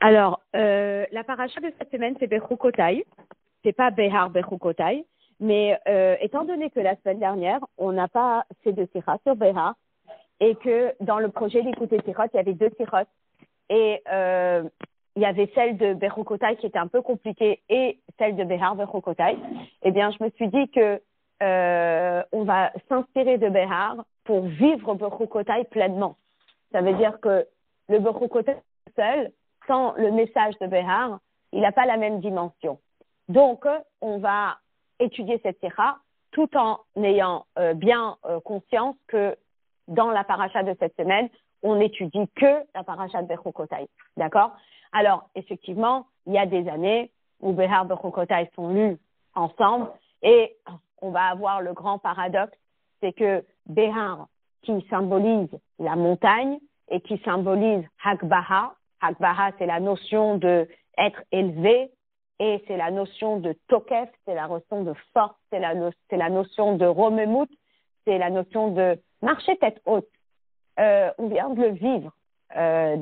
Alors, la paracha de cette semaine, c'est Bechukotai. C'est pas Behar Bechukotai. Mais étant donné que la semaine dernière, on n'a pas fait de sirah sur Behar et que dans le projet d'écouter sirot, il y avait 2 sirot et il y avait celle de Bechukotai qui était un peu compliquée et celle de Behar Bechukotai, eh bien, je me suis dit que on va s'inspirer de Behar pour vivre Bechukotai pleinement. Ça veut dire que le Bechukotai seul, sans le message de Behar, il n'a pas la même dimension. Donc, on va étudier cette sira tout en ayant bien conscience que dans la paracha de cette semaine, on n'étudie que la paracha de Bechukotai. D'accord? Alors, effectivement, il y a des années où Behar et Bechukotai sont lus ensemble et on va avoir le grand paradoxe, c'est que Behar, qui symbolise la montagne et qui symbolise Hagbaha. Hagbaha, c'est la notion de être élevé et c'est la notion de Tokef, c'est la notion de force, c'est la notion de Romemut, c'est la notion de marcher tête haute. On vient de le vivre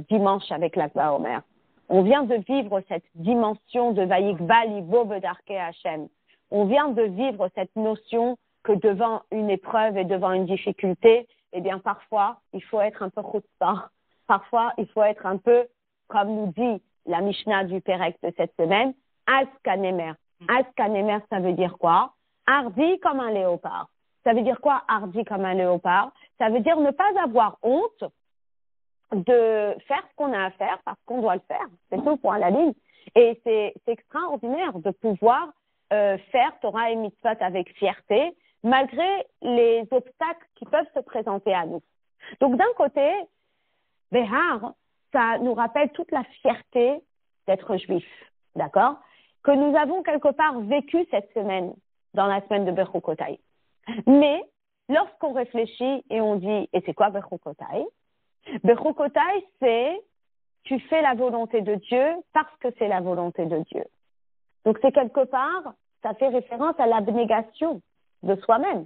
dimanche avec l'Akba Omer. On vient de vivre cette dimension de Vayikba Libo Bedarke Hashem. On vient de vivre cette notion que devant une épreuve et devant une difficulté, eh bien, parfois, il faut être un peu chutzpah. Parfois, il faut être un peu, comme nous dit la Mishnah du Pérec de cette semaine, Askanemer. Askanemer, ça veut dire quoi? Hardi comme un léopard. Ça veut dire quoi, hardi comme un léopard? Ça veut dire ne pas avoir honte de faire ce qu'on a à faire parce qu'on doit le faire. C'est tout, point à la ligne. Et c'est extraordinaire de pouvoir faire Torah et Mitzvot avec fierté, malgré les obstacles qui peuvent se présenter à nous. Donc, d'un côté, Behar, ça nous rappelle toute la fierté d'être juif, d'accord? Que nous avons quelque part vécu cette semaine, dans la semaine de Bechukotai. Mais, lorsqu'on réfléchit et on dit, et c'est quoi Bechukotai? Bechukotai, c'est, tu fais la volonté de Dieu parce que c'est la volonté de Dieu. Donc, c'est quelque part, ça fait référence à l'abnégation de soi-même.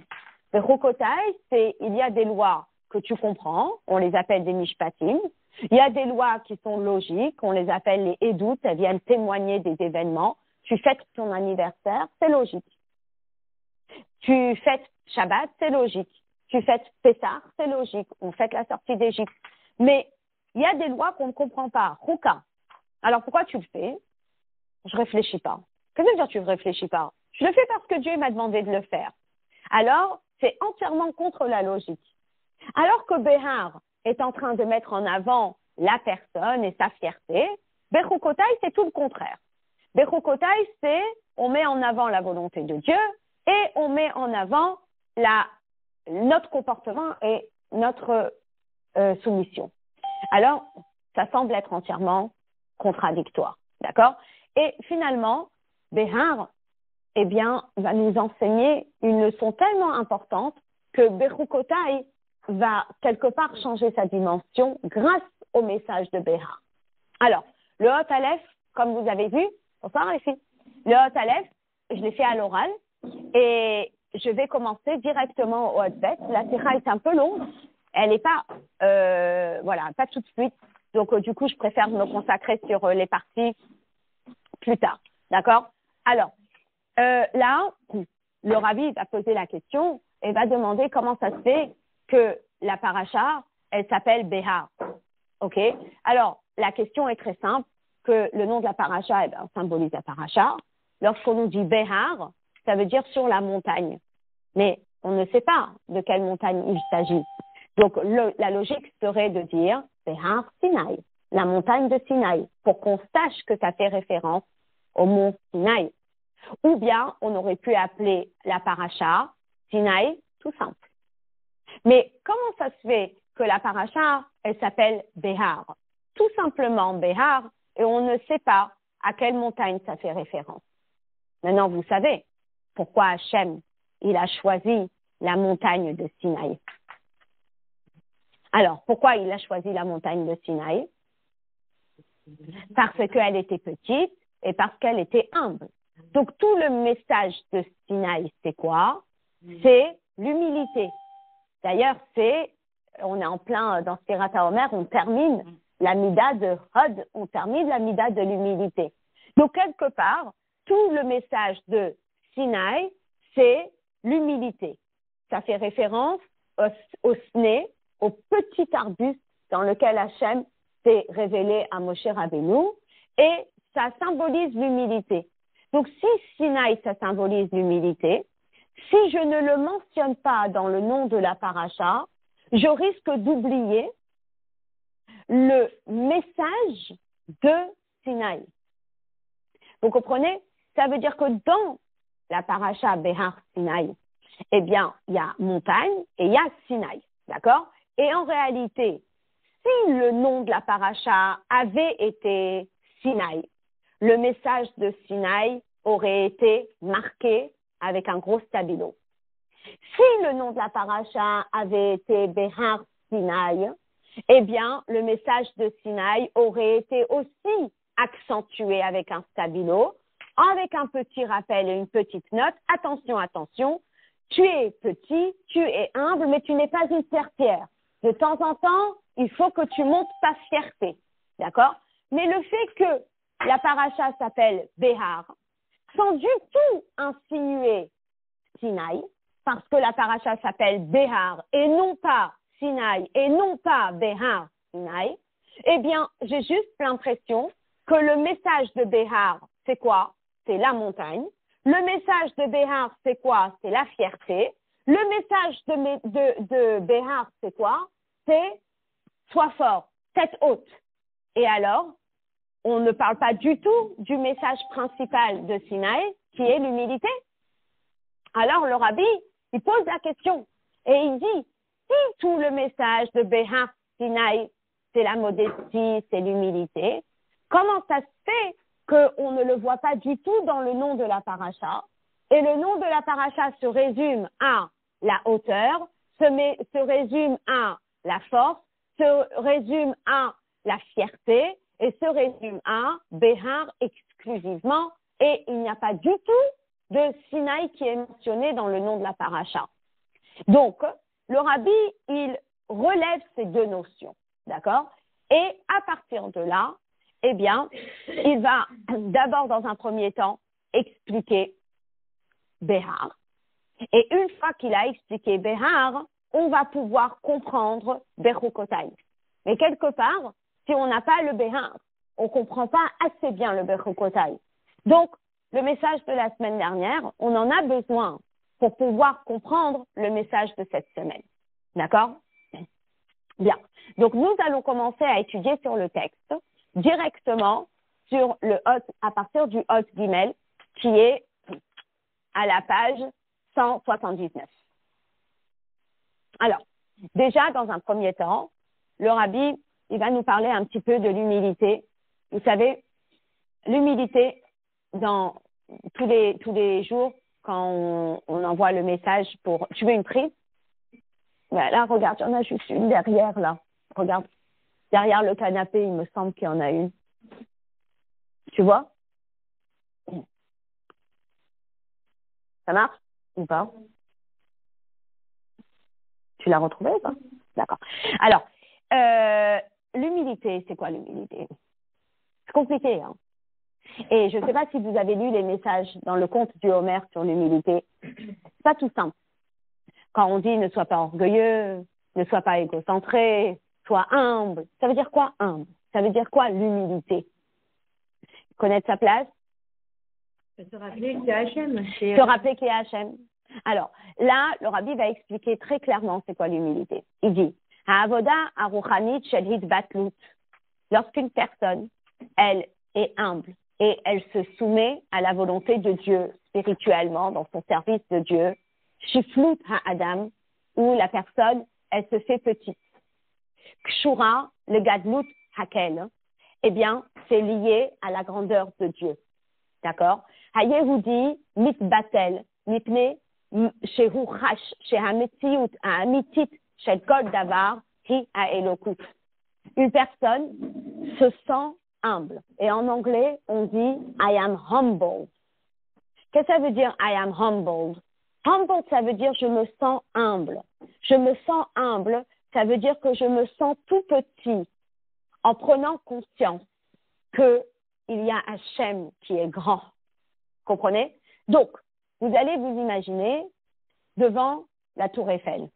Bechukotai, c'est, il y a des lois que tu comprends, on les appelle des mishpatim. Il y a des lois qui sont logiques, on les appelle les edut, elles viennent témoigner des événements. Tu fêtes ton anniversaire, c'est logique. Tu fêtes Shabbat, c'est logique. Tu fêtes Pessah, c'est logique. On fête la sortie d'Égypte. Mais il y a des lois qu'on ne comprend pas. Ruka. Alors pourquoi tu le fais? Je réfléchis pas. Qu'est-ce que ça veut dire tu ne réfléchis pas? Je le fais parce que Dieu m'a demandé de le faire. Alors, c'est entièrement contre la logique. Alors que Behar est en train de mettre en avant la personne et sa fierté, Bechukotai, c'est tout le contraire. Bechukotai, c'est on met en avant la volonté de Dieu et on met en avant notre comportement et notre soumission. Alors, ça semble être entièrement contradictoire. D'accord? Et finalement, Behar, eh bien, va nous enseigner une leçon tellement importante que Bechukotai va quelque part changer sa dimension grâce au message de Behar. Alors, le Hot Aleph, comme vous avez vu, bonsoir les filles, le Hot Aleph, je l'ai fait à l'oral et je vais commencer directement au Hot Bet. La sira est un peu longue, elle n'est pas, pas tout de suite. Donc, du coup, je préfère me consacrer sur les parties plus tard. D'accord? Alors, là, le Rabbi va poser la question et va demander comment ça se fait que la paracha, elle s'appelle Behar. OK? Alors, la question est très simple, que le nom de la paracha, symbolise la paracha. Lorsqu'on nous dit Behar, ça veut dire sur la montagne. Mais on ne sait pas de quelle montagne il s'agit. Donc, la logique serait de dire Behar Sinaï, la montagne de Sinaï, pour qu'on sache que ça fait référence au mont Sinaï. Ou bien, on aurait pu appeler la paracha Sinaï tout simple. Mais comment ça se fait que la paracha, elle s'appelle Behar? Tout simplement Behar, et on ne sait pas à quelle montagne ça fait référence. Maintenant, vous savez pourquoi Hachem, il a choisi la montagne de Sinaï. Alors, pourquoi il a choisi la montagne de Sinaï? Parce qu'elle était petite et parce qu'elle était humble. Donc, tout le message de Sinaï, c'est quoi? C'est l'humilité. D'ailleurs, on est en plein dans Sfirat HaOmer, on termine la mida de Hod, on termine la mida de l'humilité. Donc, quelque part, tout le message de Sinaï, c'est l'humilité. Ça fait référence au sné, au petit arbuste dans lequel Hachem s'est révélé à Moshe Rabbeinu, et ça symbolise l'humilité. Donc, si Sinaï, ça symbolise l'humilité, si je ne le mentionne pas dans le nom de la paracha, je risque d'oublier le message de Sinaï. Vous comprenez? Ça veut dire que dans la paracha Behar Sinaï, eh bien, il y a montagne et il y a Sinaï, d'accord? Et en réalité, si le nom de la paracha avait été Sinaï, le message de Sinaï aurait été marqué avec un gros stabilo. Si le nom de la paracha avait été Behar Sinaï, eh bien, le message de Sinaï aurait été aussi accentué avec un stabilo, avec un petit rappel et une petite note. Attention, attention, tu es petit, tu es humble, mais tu n'es pas une serpillère. De temps en temps, il faut que tu montes ta fierté, d'accord? Mais le fait que la paracha s'appelle Behar, sans du tout insinuer Sinaï, parce que la paracha s'appelle Behar et non pas Sinaï et non pas Behar Sinaï, eh bien, j'ai juste l'impression que le message de Behar, c'est quoi? C'est la montagne. Le message de Behar, c'est quoi? C'est la fierté. Le message de Behar, c'est quoi? C'est sois fort, tête haute. Et alors, on ne parle pas du tout du message principal de Sinaï, qui est l'humilité. Alors, le rabbi, il pose la question et il dit, si tout le message de Behar Sinaï, c'est la modestie, c'est l'humilité, comment ça se fait qu'on ne le voit pas du tout dans le nom de la paracha? Et le nom de la paracha se résume à la hauteur, se résume à la force, se résume à la fierté et se résume à Behar exclusivement. Et il n'y a pas du tout de Sinaï qui est mentionné dans le nom de la paracha. Donc, le rabbi, il relève ces deux notions, d'accord? Et à partir de là, eh bien, il va d'abord, dans un premier temps, expliquer Behar. Et une fois qu'il a expliqué Behar, on va pouvoir comprendre Bechukotai. Mais quelque part, si on n'a pas le Behar, on ne comprend pas assez bien le Bechukotai. Donc, le message de la semaine dernière, on en a besoin pour pouvoir comprendre le message de cette semaine. D'accord? Bien. Donc, nous allons commencer à étudier sur le texte directement sur le Hot, à partir du Hot Gimel, qui est à la page 179. Alors, déjà, dans un premier temps, le rabbi, il va nous parler un petit peu de l'humilité. Vous savez, l'humilité, dans tous les jours, quand on envoie le message pour tuer une prise, ben là, regarde, il y en a juste une derrière, là. Regarde, derrière le canapé, il me semble qu'il y en a une. Tu vois? Ça marche ou pas? Tu l'as retrouvé ou pas? D'accord. Alors, l'humilité, c'est quoi l'humilité? C'est compliqué, hein? Et je ne sais pas si vous avez lu les messages dans le conte du Homer sur l'humilité. C'est pas tout simple. Quand on dit ne sois pas orgueilleux, ne sois pas égocentré, sois humble. Ça veut dire quoi humble? Ça veut dire quoi l'humilité? Connaître sa place? Se rappeler qu'il y a Hachem. Se rappeler qu'il y a Hachem. Alors, là, le rabbi va expliquer très clairement c'est quoi l'humilité. Il dit, Ha'avoda aruchanit shel hitbatlut. Lorsqu'une personne, elle est humble et elle se soumet à la volonté de Dieu spirituellement, dans son service de Dieu, shiflut ha'adam, où la personne, elle se fait petite. Kshura, le gadlut hakel, eh bien, c'est lié à la grandeur de Dieu. D'accord? Hayehudi mitbatel, mipne shehu chash, shehametziut ha'amitit shel kol davar hi ha'elokut. Une personne se sent humble. Et en anglais, on dit I am humbled. Qu'est-ce que ça veut dire I am humbled? Humbled, ça veut dire je me sens humble. Je me sens humble, ça veut dire que je me sens tout petit en prenant conscience qu'il y a Hachem qui est grand. Comprenez? Donc, vous allez vous imaginer devant la tour Eiffel.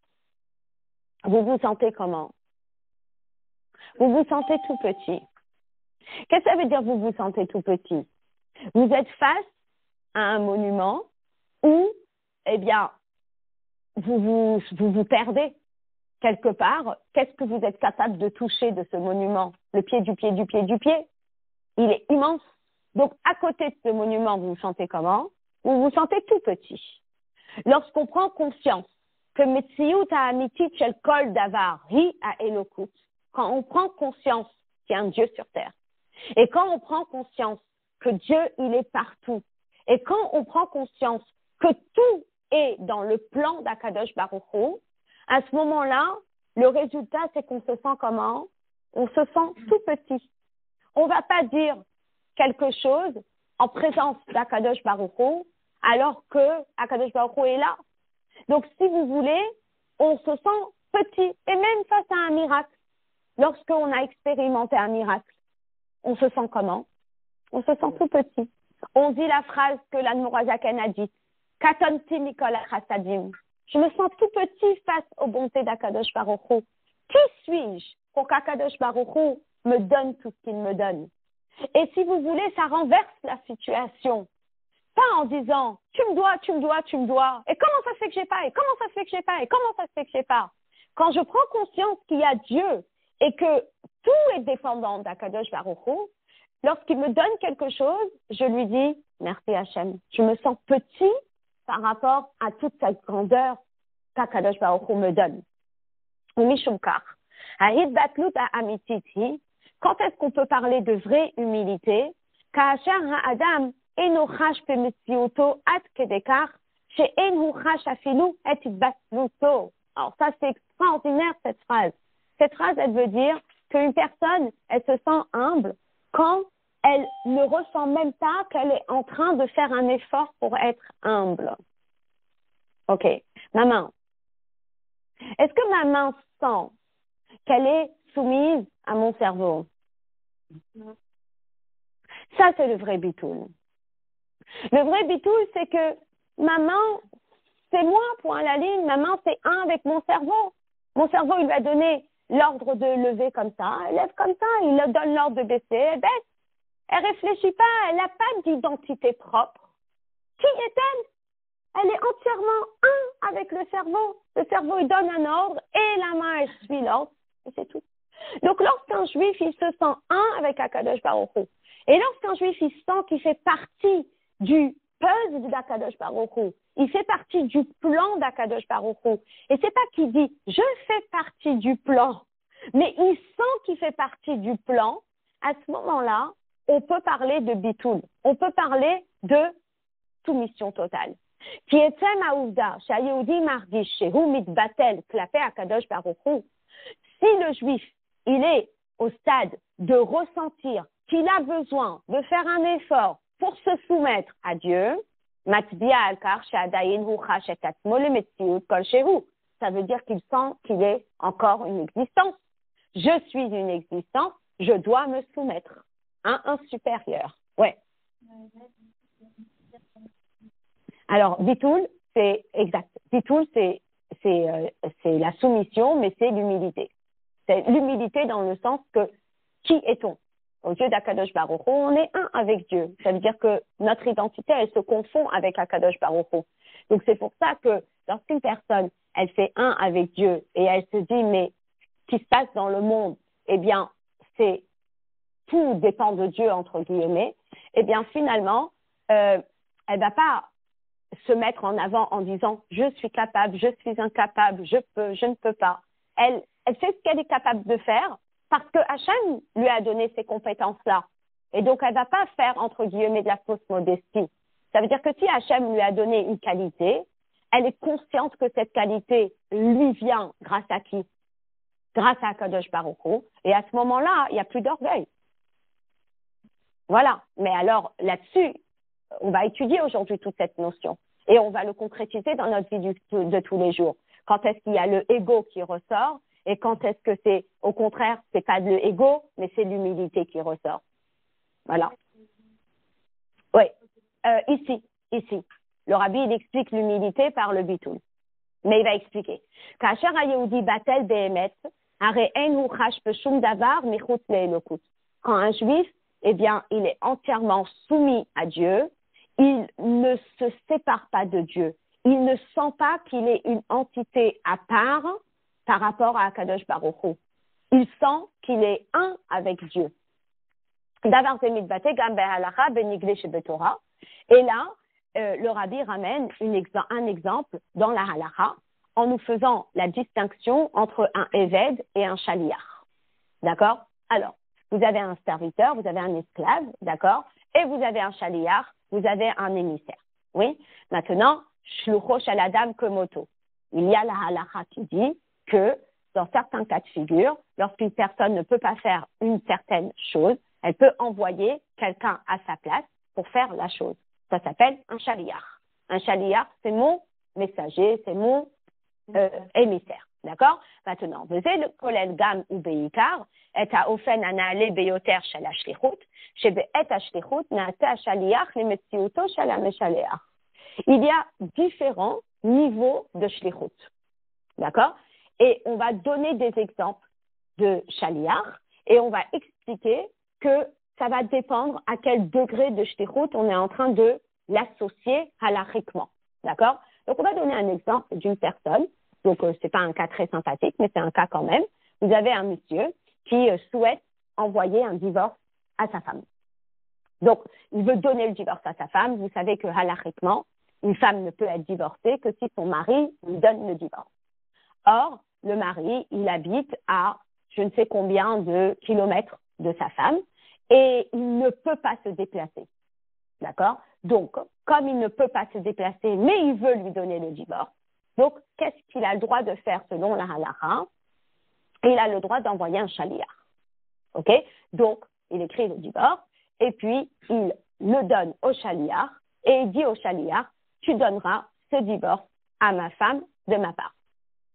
Vous vous sentez comment? Vous vous sentez tout petit. Qu'est-ce que ça veut dire vous vous sentez tout petit? Vous êtes face à un monument où, eh bien, vous perdez quelque part. Qu'est-ce que vous êtes capable de toucher de ce monument? Le pied du pied du pied du pied. Il est immense. Donc, à côté de ce monument, vous vous sentez comment? Vous vous sentez tout petit. Lorsqu'on prend conscience que Metziut ha'amitit shel kol davar hi ha'elokut, quand on prend conscience qu'il y a un Dieu sur terre, et quand on prend conscience que Dieu, il est partout, et quand on prend conscience que tout est dans le plan d'Akadosh Baruch Hu, à ce moment-là, le résultat, c'est qu'on se sent comment? On se sent tout petit. On ne va pas dire quelque chose en présence d'Akadosh Baruch Hu, alors que Akadosh Baruch Hu est là. Donc, si vous voulez, on se sent petit, et même face à un miracle. Lorsqu'on a expérimenté un miracle, on se sent comment? On se sent tout petit. On dit la phrase que l'Admorazaken a dite, Katonti mikol hachasadim. Je me sens tout petit face aux bontés d'Akadosh Baruch Hu. Qui suis-je pour qu'Akadosh Baruch Hu me donne tout ce qu'il me donne? Et si vous voulez, ça renverse la situation. Pas en disant, tu me dois, tu me dois, tu me dois. Et comment ça se fait que j'ai pas? Et comment ça se fait que j'ai pas? Et comment ça se fait que j'ai pas? Quand je prends conscience qu'il y a Dieu et que tout est dépendant d'Akadosh Baruch Hu, lorsqu'il me donne quelque chose, je lui dis, merci Hachem. Je me sens petit par rapport à toute cette grandeur qu'Akadosh Baruch Hu me donne. Mishumkar. Ahid batlut ha'amititi. Quand est-ce qu'on peut parler de vraie humilité? Ka'asher ha'adam eno chash bemetziuto ad kedekar she'en hu chash afilu et batluto. Alors ça, c'est extraordinaire, cette phrase. Cette phrase, elle veut dire qu'une personne, elle se sent humble quand elle ne ressent même pas qu'elle est en train de faire un effort pour être humble. Ok, ma main. Est-ce que ma main sent qu'elle est soumise à mon cerveau? Non. Ça, c'est le vrai bitoul. Le vrai bitoul, c'est que ma main, c'est moi, point à la ligne. Ma main, c'est un avec mon cerveau. Mon cerveau, il va donner l'ordre de lever comme ça. Elle lève comme ça. Il leur donne l'ordre de baisser. Elle baisse. Elle réfléchit pas. Elle n'a pas d'identité propre. Qui est-elle? Elle est entièrement un avec le cerveau. Le cerveau, il donne un ordre et la main, elle suit l'ordre. Et c'est tout. Donc, lorsqu'un juif, il se sent un avec Akadosh Baruch Hu, et lorsqu'un juif, il sent qu'il fait partie du puzzle d'Akadosh Baruch Hu, il fait partie du plan d'Akadosh Baruch Hu, et c'est pas qu'il dit « je fais partie du plan », mais il sent qu'il fait partie du plan, à ce moment-là, on peut parler de bitoul, on peut parler de soumission totale. Qui est Aouda, Shayehudi Margish, Shehu Mitbatel, Klapé Akadosh Baruch Hu. Si le juif, il est au stade de ressentir qu'il a besoin de faire un effort pour se soumettre à Dieu, ça veut dire qu'il sent qu'il est encore une existence. Je suis une existence, je dois me soumettre à un supérieur. Ouais. Alors, bitoul, c'est exact. Bitoul, c'est la soumission, mais c'est l'humilité. C'est l'humilité dans le sens que, qui est-on? Au Dieu d'Akadosh Baruch Hu, on est un avec Dieu. Ça veut dire que notre identité, elle se confond avec Akadosh Baruch Hu. Donc, c'est pour ça que lorsqu'une personne, elle fait un avec Dieu et elle se dit, mais ce qui se passe dans le monde, eh bien, c'est tout dépend de Dieu, entre guillemets, eh bien, finalement, elle va pas se mettre en avant en disant « je suis capable, je suis incapable, je peux, je ne peux pas ». Elle fait ce qu'elle est capable de faire parce que Hachem lui a donné ces compétences-là. Et donc, elle ne va pas faire, entre guillemets, de la fausse modestie. Ça veut dire que si Hachem lui a donné une qualité, elle est consciente que cette qualité lui vient grâce à qui? Grâce à Kadosh Baruch Hu. Et à ce moment-là, il n'y a plus d'orgueil. Voilà. Mais alors, là-dessus, on va étudier aujourd'hui toute cette notion et on va le concrétiser dans notre vie de tous les jours. Quand est-ce qu'il y a le ego qui ressort? et quand est-ce que c'est, au contraire, c'est pas de l'ego, mais c'est l'humilité qui ressort. Voilà. Oui, ici. Le rabbi, il explique l'humilité par le bitoul. Mais il va expliquer. Quand un juif, eh bien, il est entièrement soumis à Dieu, il ne se sépare pas de Dieu. Il ne sent pas qu'il est une entité à part par rapport à Akadosh Baruch Hu. Il sent qu'il est un avec Dieu. Et là, le rabbi ramène un exemple dans la halacha en nous faisant la distinction entre un éved et un shaliach. D'accord? Alors, vous avez un serviteur, vous avez un esclave, d'accord? Et vous avez un shaliach, vous avez un émissaire. Oui? Maintenant, shlucho shel adam kemoto. Il y a la halacha qui dit que dans certains cas de figure, lorsqu'une personne ne peut pas faire une certaine chose, elle peut envoyer quelqu'un à sa place pour faire la chose. Ça s'appelle un shaliach. Un shaliach, c'est mon messager, c'est mon émissaire. D'accord? Maintenant, v'zeh kolel gam ou beikar, et haofen hana'ale beyoter shel hashlichut, shebe'et hashlichut na'aseh hashaliach lemetziuto shel hameshaleach. Il y a différents niveaux de shlichut. D'accord? Et on va donner des exemples de shaliach et on va expliquer que ça va dépendre à quel degré de shlichut on est en train de l'associer halachiquement. D'accord? Donc, on va donner un exemple d'une personne. Donc, c'est pas un cas très sympathique, mais c'est un cas quand même. Vous avez un monsieur qui souhaite envoyer un divorce à sa femme. Donc, il veut donner le divorce à sa femme. Vous savez que halachiquement, une femme ne peut être divorcée que si son mari lui donne le divorce. Or, le mari, il habite à je ne sais combien de kilomètres de sa femme et il ne peut pas se déplacer. D'accord? Donc, comme il ne peut pas se déplacer, mais il veut lui donner le divorce, donc, qu'est-ce qu'il a le droit de faire selon la halacha? Il a le droit d'envoyer un shaliach. OK? Donc, il écrit le divorce et puis il le donne au shaliach et il dit au shaliach, tu donneras ce divorce à ma femme de ma part.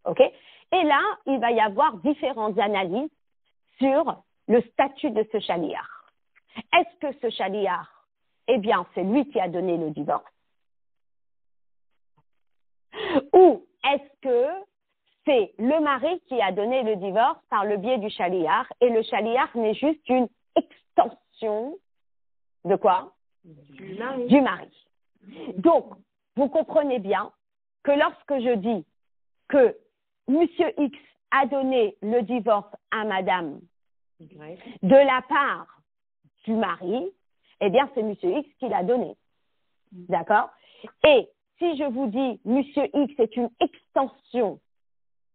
OK? Et là, il va y avoir différentes analyses sur le statut de ce shaliach. Est-ce que ce shaliach, eh bien, c'est lui qui a donné le divorce? Ou est-ce que c'est le mari qui a donné le divorce par le biais du shaliach et le shaliach n'est juste une extension de quoi? Du mari. Donc, vous comprenez bien que lorsque je dis que Monsieur X a donné le divorce à Madame de la part du mari, eh bien, c'est Monsieur X qui l'a donné. D'accord? Et si je vous dis Monsieur X est une extension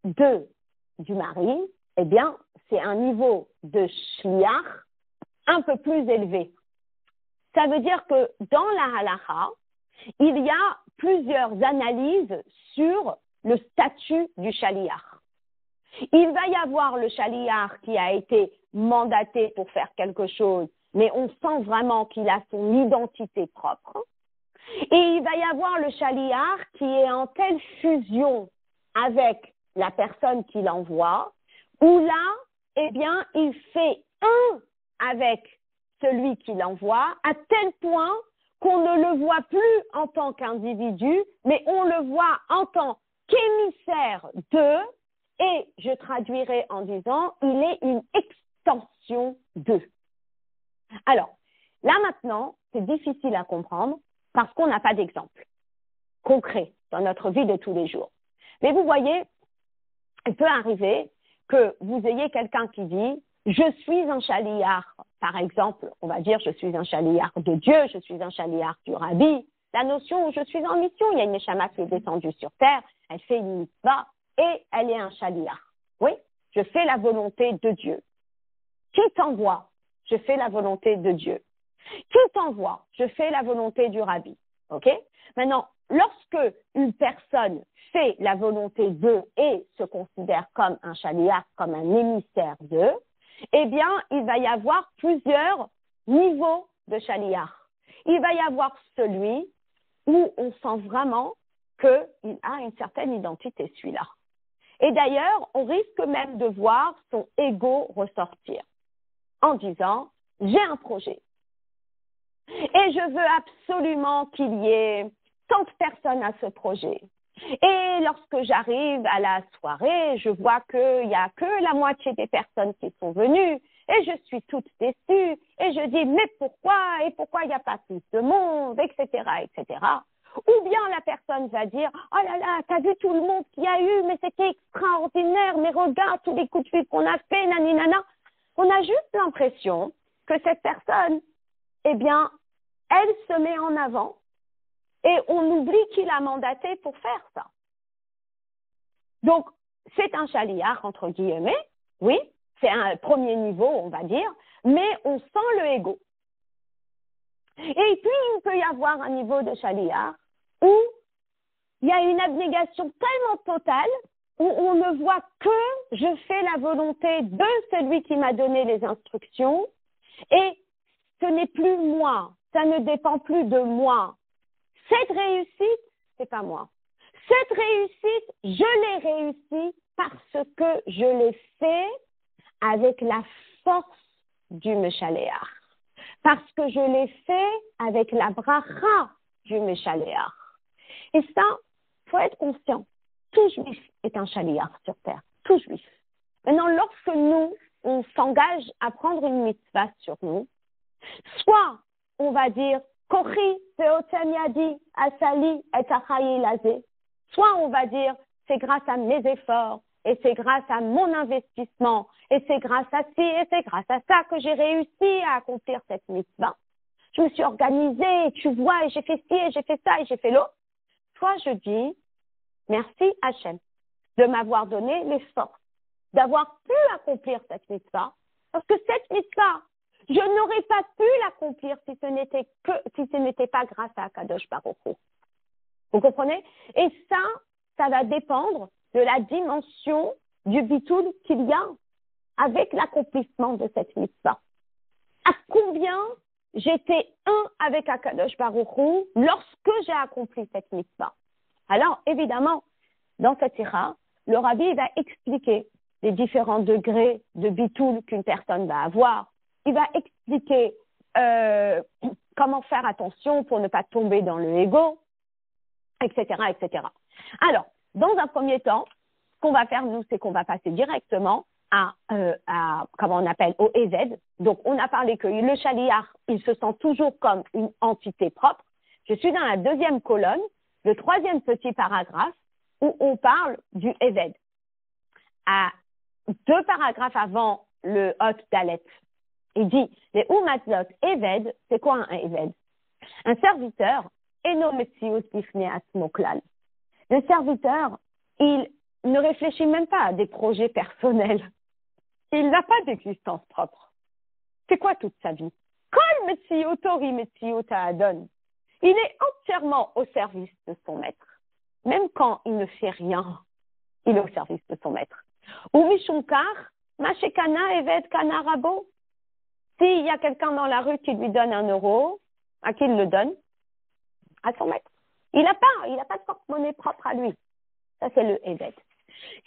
du mari, eh bien, c'est un niveau de shliach un peu plus élevé. Ça veut dire que dans la halacha, il y a plusieurs analyses sur le statut du shaliach. Il va y avoir le shaliach qui a été mandaté pour faire quelque chose, mais on sent vraiment qu'il a son identité propre. Et il va y avoir le shaliach qui est en telle fusion avec la personne qui l'envoie, où là, eh bien, il fait un avec celui qui l'envoie, à tel point qu'on ne le voit plus en tant qu'individu, mais on le voit en tant qu'émissaire d'eux, et je traduirai en disant, il est une extension d'eux. Alors, là maintenant, c'est difficile à comprendre, parce qu'on n'a pas d'exemple concret dans notre vie de tous les jours. Mais vous voyez, il peut arriver que vous ayez quelqu'un qui dit « Je suis un shaliach ». Par exemple, on va dire « Je suis un shaliach de Dieu, je suis un shaliach du Rabbi ». La notion où je suis en mission, il y a une neshama qui est descendue sur terre, elle fait une mitzvah et elle est un shaliach. Oui, je fais la volonté de Dieu. Qui t'envoie? Je fais la volonté de Dieu. Qui t'envoie? Je fais la volonté du Rabbi. OK? Maintenant, lorsque une personne fait la volonté d'eux et se considère comme un shaliach, comme un émissaire d'eux, eh bien, il va y avoir plusieurs niveaux de shaliach. Il va y avoir celui où on sent vraiment qu'il a une certaine identité, celui-là. Et d'ailleurs, on risque même de voir son ego ressortir en disant « j'ai un projet et je veux absolument qu'il y ait tant de personnes à ce projet. Et lorsque j'arrive à la soirée, je vois qu'il n'y a que la moitié des personnes qui sont venues et je suis toute déçue et je dis mais pourquoi et pourquoi il n'y a pas plus de monde, etc., etc. » Ou bien la personne va dire « oh là là, t'as vu tout le monde qu'il y a eu, mais c'était extraordinaire, mais regarde tous les coups de fil qu'on a fait, naninana. » On a juste l'impression que cette personne, eh bien, elle se met en avant et on oublie qui l'a mandaté pour faire ça. Donc, c'est un chaliard, entre guillemets, oui, c'est un premier niveau, on va dire, mais on sent le ego. Et puis, il peut y avoir un niveau de chaliard où il y a une abnégation tellement totale où on ne voit que je fais la volonté de celui qui m'a donné les instructions et ce n'est plus moi, ça ne dépend plus de moi. Cette réussite, c'est pas moi. Cette réussite, je l'ai réussie parce que je l'ai fait avec la force du Meshaléach. Parce que je l'ai fait avec la bracha du Meshaléach. Et ça, il faut être conscient. Tout juif est un shaliach sur terre. Tout juif. Maintenant, lorsque nous, on s'engage à prendre une mitzvah sur nous, soit on va dire Kochi ve'otem yadi asali et achayi lazé, soit on va dire c'est grâce à mes efforts et c'est grâce à mon investissement et c'est grâce à ci et c'est grâce à ça que j'ai réussi à accomplir cette mitzvah. Je me suis organisée, tu vois, et j'ai fait ci et j'ai fait ça et j'ai fait l'autre. Soit je dis merci Hachem de m'avoir donné les forces, d'avoir pu accomplir cette mitzvah, parce que cette mitzvah, je n'aurais pas pu l'accomplir si ce n'était pas grâce à Kadosh Baruch Hu. Vous comprenez? Et ça va dépendre de la dimension du bitoul qu'il y a avec l'accomplissement de cette mitzvah. À combien j'étais un avec Akadosh Baruch Hu lorsque j'ai accompli cette mitzvah? Alors, évidemment, dans cette sira, le rabbi va expliquer les différents degrés de bitoul qu'une personne va avoir. Il va expliquer comment faire attention pour ne pas tomber dans le ego, etc., etc. Alors, dans un premier temps, ce qu'on va faire, nous, c'est qu'on va passer directement à comment on appelle, au Eved. Donc, on a parlé que le chaliach, il se sent toujours comme une entité propre. Je suis dans la deuxième colonne, le troisième petit paragraphe, où on parle du Eved. À 2 paragraphes avant le Hot Dalet, il dit, les Umatzot Eved, c'est quoi un Eved? Un serviteur, Eno Metziut Bifnei Atzmo Klal. Le serviteur, il ne réfléchit même pas à des projets personnels. Il n'a pas d'existence propre. C'est quoi toute sa vie? Kol Metziut Ori Metziut Adon. Il est entièrement au service de son maître. Même quand il ne fait rien, il est au service de son maître. Ou Mishunkar, Mashekana Eved Kana Rabo. S'il y a quelqu'un dans la rue qui lui donne 1 euro, à qui il le donne? À son maître. Il n'a pas de porte-monnaie propre à lui. Ça, c'est le Eved.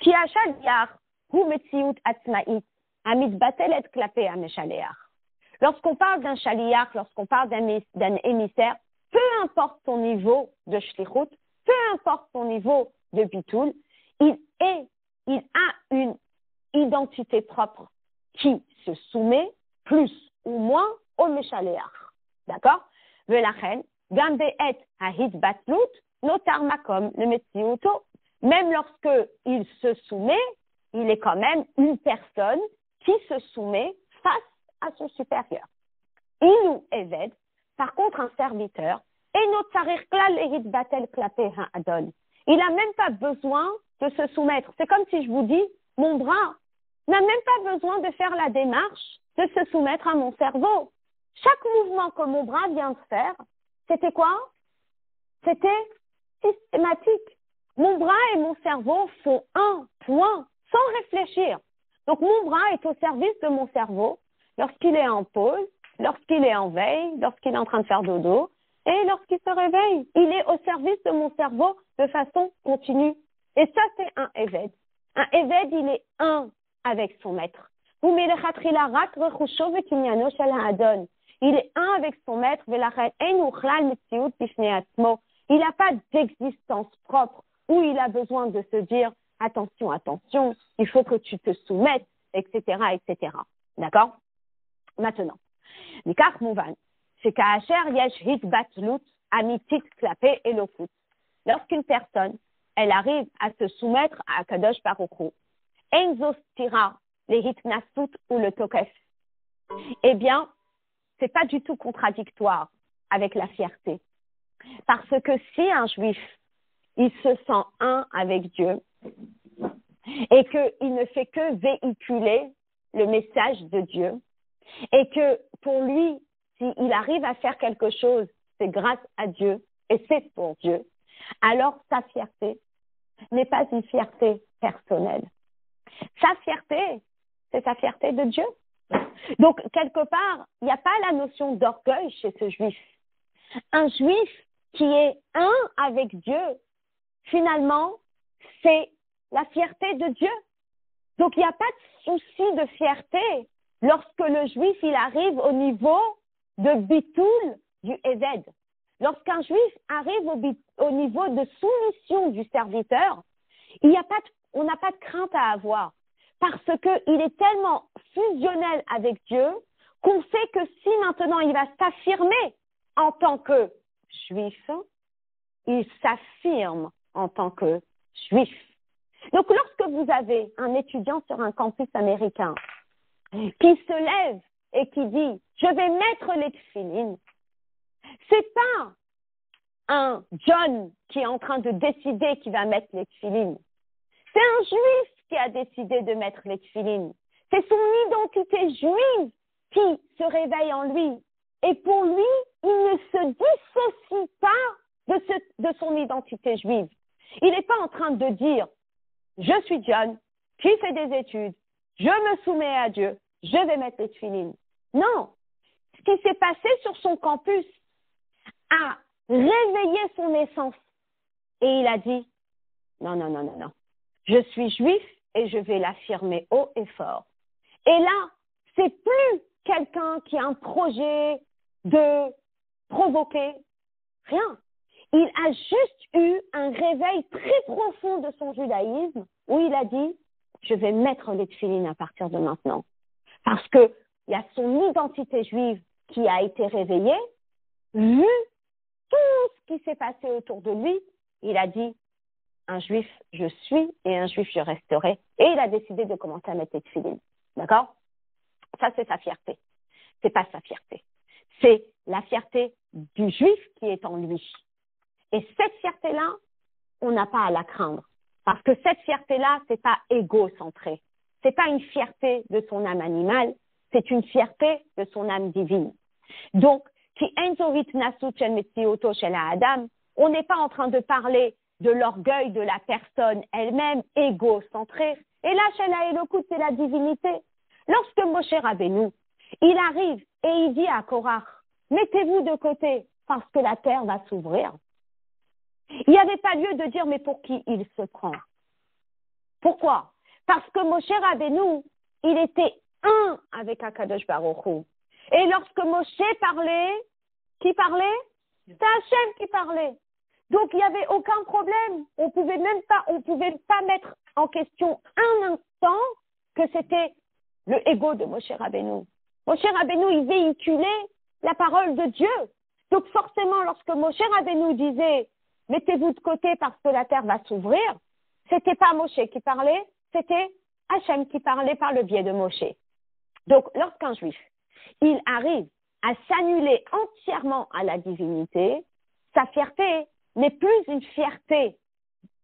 Qui a Shaliach, Hu Metziut Atzmaït, Amit Batelet Klapé Ameshaleach. Lorsqu'on parle d'un Shaliach, lorsqu'on parle d'un émissaire, peu importe son niveau de shlichut, peu importe son niveau de bitoul, il a une identité propre qui se soumet plus ou moins au Meshaleach. D'accord? Velachen, Gambe et Ahid Batlut, Notar Makom, le Metziuto. Même lorsque il se soumet, il est quand même une personne qui se soumet face à son supérieur. Inou Eved, par contre, un serviteur, et notarir klal ehid batel klapé ha'adon. Il n'a même pas besoin de se soumettre. C'est comme si je vous dis, mon bras n'a même pas besoin de faire la démarche de se soumettre à mon cerveau. Chaque mouvement que mon bras vient de faire, c'était quoi? C'était systématique. Mon bras et mon cerveau font un point, sans réfléchir. Donc mon bras est au service de mon cerveau lorsqu'il est en pause, lorsqu'il est en veille, lorsqu'il est en train de faire dodo, et lorsqu'il se réveille. Il est au service de mon cerveau de façon continue. Et ça, c'est un Eved. Un Eved, il est un avec son maître. Il est un avec son maître. Il n'a pas d'existence propre où il a besoin de se dire attention, attention, il faut que tu te soumettes, etc., etc. D'accord? Maintenant, Mikach Mouvan, c'est qu'Acher Yesh Hitbatlut Amitit Klape Elokut. Lorsqu'une personne, elle arrive à se soumettre à Kadosh Baruch Hu, Enzo Stira, les Hitnasut ou le Tokef, eh bien, c'est pas du tout contradictoire avec la fierté. Parce que si un juif, il se sent un avec Dieu et qu'il ne fait que véhiculer le message de Dieu et que pour lui, s'il arrive à faire quelque chose, c'est grâce à Dieu et c'est pour Dieu, alors sa fierté n'est pas une fierté personnelle. Sa fierté, c'est sa fierté de Dieu. Donc, quelque part, il n'y a pas la notion d'orgueil chez ce juif. Un juif qui est un avec Dieu, finalement, c'est la fierté de Dieu. Donc, il n'y a pas de souci de fierté lorsque le juif, il arrive au niveau de bitoul du Eved. Lorsqu'un juif arrive au niveau de soumission du serviteur, on n'a pas de crainte à avoir. Parce qu'il est tellement fusionnel avec Dieu qu'on sait que si maintenant il va s'affirmer en tant que juif, il s'affirme en tant que juif. Donc lorsque vous avez un étudiant sur un campus américain qui se lève et qui dit « je vais mettre les tefilines », c'est pas un John qui est en train de décider qu'il va mettre les tefilines. C'est un juif qui a décidé de mettre les tefilines. C'est son identité juive qui se réveille en lui. Et pour lui, il ne se dissocie pas de son identité juive. Il n'est pas en train de dire « je suis John, qui fait des études, je me soumets à Dieu, je vais mettre les tefilines ». Non, ce qui s'est passé sur son campus a réveillé son essence. Et il a dit « non, non, non, non, non. Je suis juif et je vais l'affirmer haut et fort. » Et là, c'est plus quelqu'un qui a un projet de provoquer. Rien. Il a juste eu un réveil très profond de son judaïsme où il a dit « je vais mettre les tefilines à partir de maintenant. » Parce qu'il y a son identité juive qui a été réveillée, vu tout ce qui s'est passé autour de lui, il a dit un juif, je suis, et un juif, je resterai. Et il a décidé de commencer à mettre les tefilines. D'accord? Ça, c'est sa fierté. C'est pas sa fierté. C'est la fierté du juif qui est en lui. Et cette fierté-là, on n'a pas à la craindre. Parce que cette fierté-là, c'est pas égocentré. C'est pas une fierté de son âme animale, c'est une fierté de son âme divine. Donc, on n'est pas en train de parler de l'orgueil de la personne elle-même, égocentrée. Et là, chez la Elokut, c'est la divinité. Lorsque Moshe Rabbeinu, il arrive et il dit à Korach, mettez-vous de côté parce que la terre va s'ouvrir. Il n'y avait pas lieu de dire, mais pour qui il se prend? Pourquoi? Parce que Moshe Rabbeinu, il était un avec Akadosh Baruch Hu. Et lorsque Moshe parlait, qui parlait? C'était Hachem qui parlait. Donc, il n'y avait aucun problème. On pouvait pas mettre en question un instant que c'était le ego de Moshe Rabbeinu. Moshe Rabbeinu, il véhiculait la parole de Dieu. Donc, forcément, lorsque Moshe Rabbeinu disait « mettez-vous de côté parce que la terre va s'ouvrir », c'était pas Moshe qui parlait, c'était Hachem qui parlait par le biais de Moshe. Donc, lorsqu'un juif, il arrive à s'annuler entièrement à la divinité, sa fierté n'est plus une fierté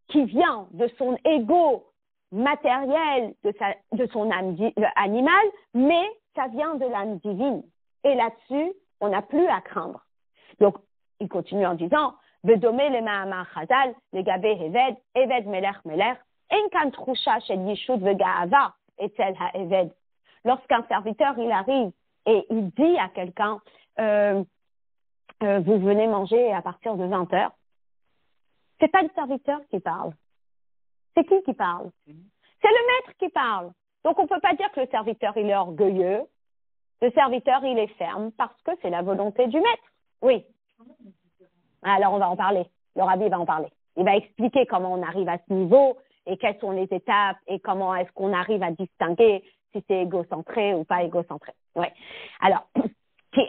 qui vient de son ego matériel, de son âme animale, mais ça vient de l'âme divine. Et là-dessus, on n'a plus à craindre. Donc, il continue en disant « Bedomé le ma'amar chazal, le gabé eved, eved melech melech, en kan trusha shel yishut vega'ava etzel ha'eved. » Lorsqu'un serviteur, il arrive et il dit à quelqu'un vous venez manger à partir de 20h, c'est pas le serviteur qui parle. C'est qui parle? C'est le maître qui parle. Donc, on ne peut pas dire que le serviteur, il est orgueilleux. Le serviteur, il est ferme parce que c'est la volonté du maître. Oui. Alors, on va en parler. Le rabbi va en parler. Il va expliquer comment on arrive à ce niveau et quelles sont les étapes et comment est-ce qu'on arrive à distinguer si c'est égocentré ou pas égocentré. Ouais. Alors, qui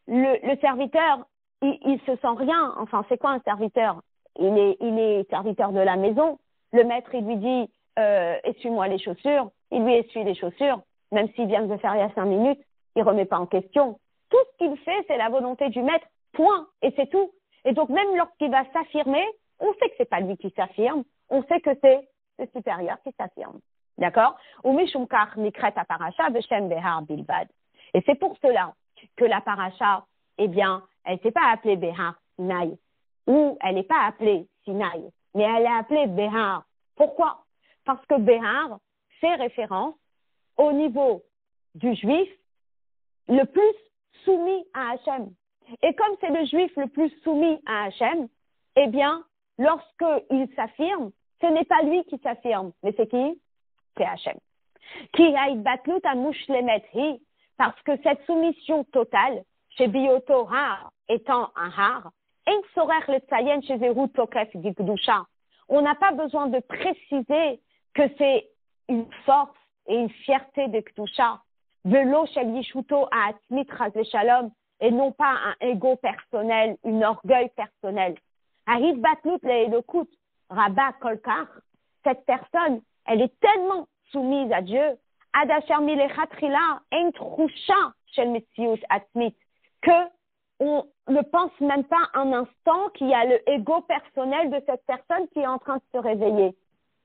le serviteur, il se sent rien. Enfin, c'est quoi un serviteur? Il est serviteur de la maison. Le maître, il lui dit, essuie-moi les chaussures. Il lui essuie les chaussures, même s'il vient de le faire il y a 5 minutes, il remet pas en question. Tout ce qu'il fait, c'est la volonté du maître, point, et c'est tout. Et donc, même lorsqu'il va s'affirmer, on sait que c'est pas lui qui s'affirme, on sait que c'est le supérieur qui s'affirme. D'accord? Et c'est pour cela que la paracha, eh bien, elle s'est pas appelée Behar Sinaï, ou elle n'est pas appelée Sinaï, mais elle est appelée Behar. Pourquoi? Parce que Behar fait référence au niveau du juif le plus soumis à Hachem. Et comme c'est le juif le plus soumis à Hachem, eh bien, lorsqu'il s'affirme, ce n'est pas lui qui s'affirme, mais c'est qui? C'est Hachem. Qui haïdbatlut amushlemet hi, parce que cette soumission totale, chez Bioto Har étant un Har, en sorer le tsayen chez Zeru tokef gikdusha. On n'a pas besoin de préciser que c'est une force et une fierté de Kdusha. Velo shel yishuto ha'atzmit chas v'shalom, et non pas un ego personnel, un orgueil personnel. Haïdbatlut le'elokut rabba kolkar, cette personne, elle est tellement soumise à Dieu, adasher milechatrila en trusha shel metziut atzmit, que on ne pense même pas un instant qu'il y a le ego personnel de cette personne qui est en train de se réveiller.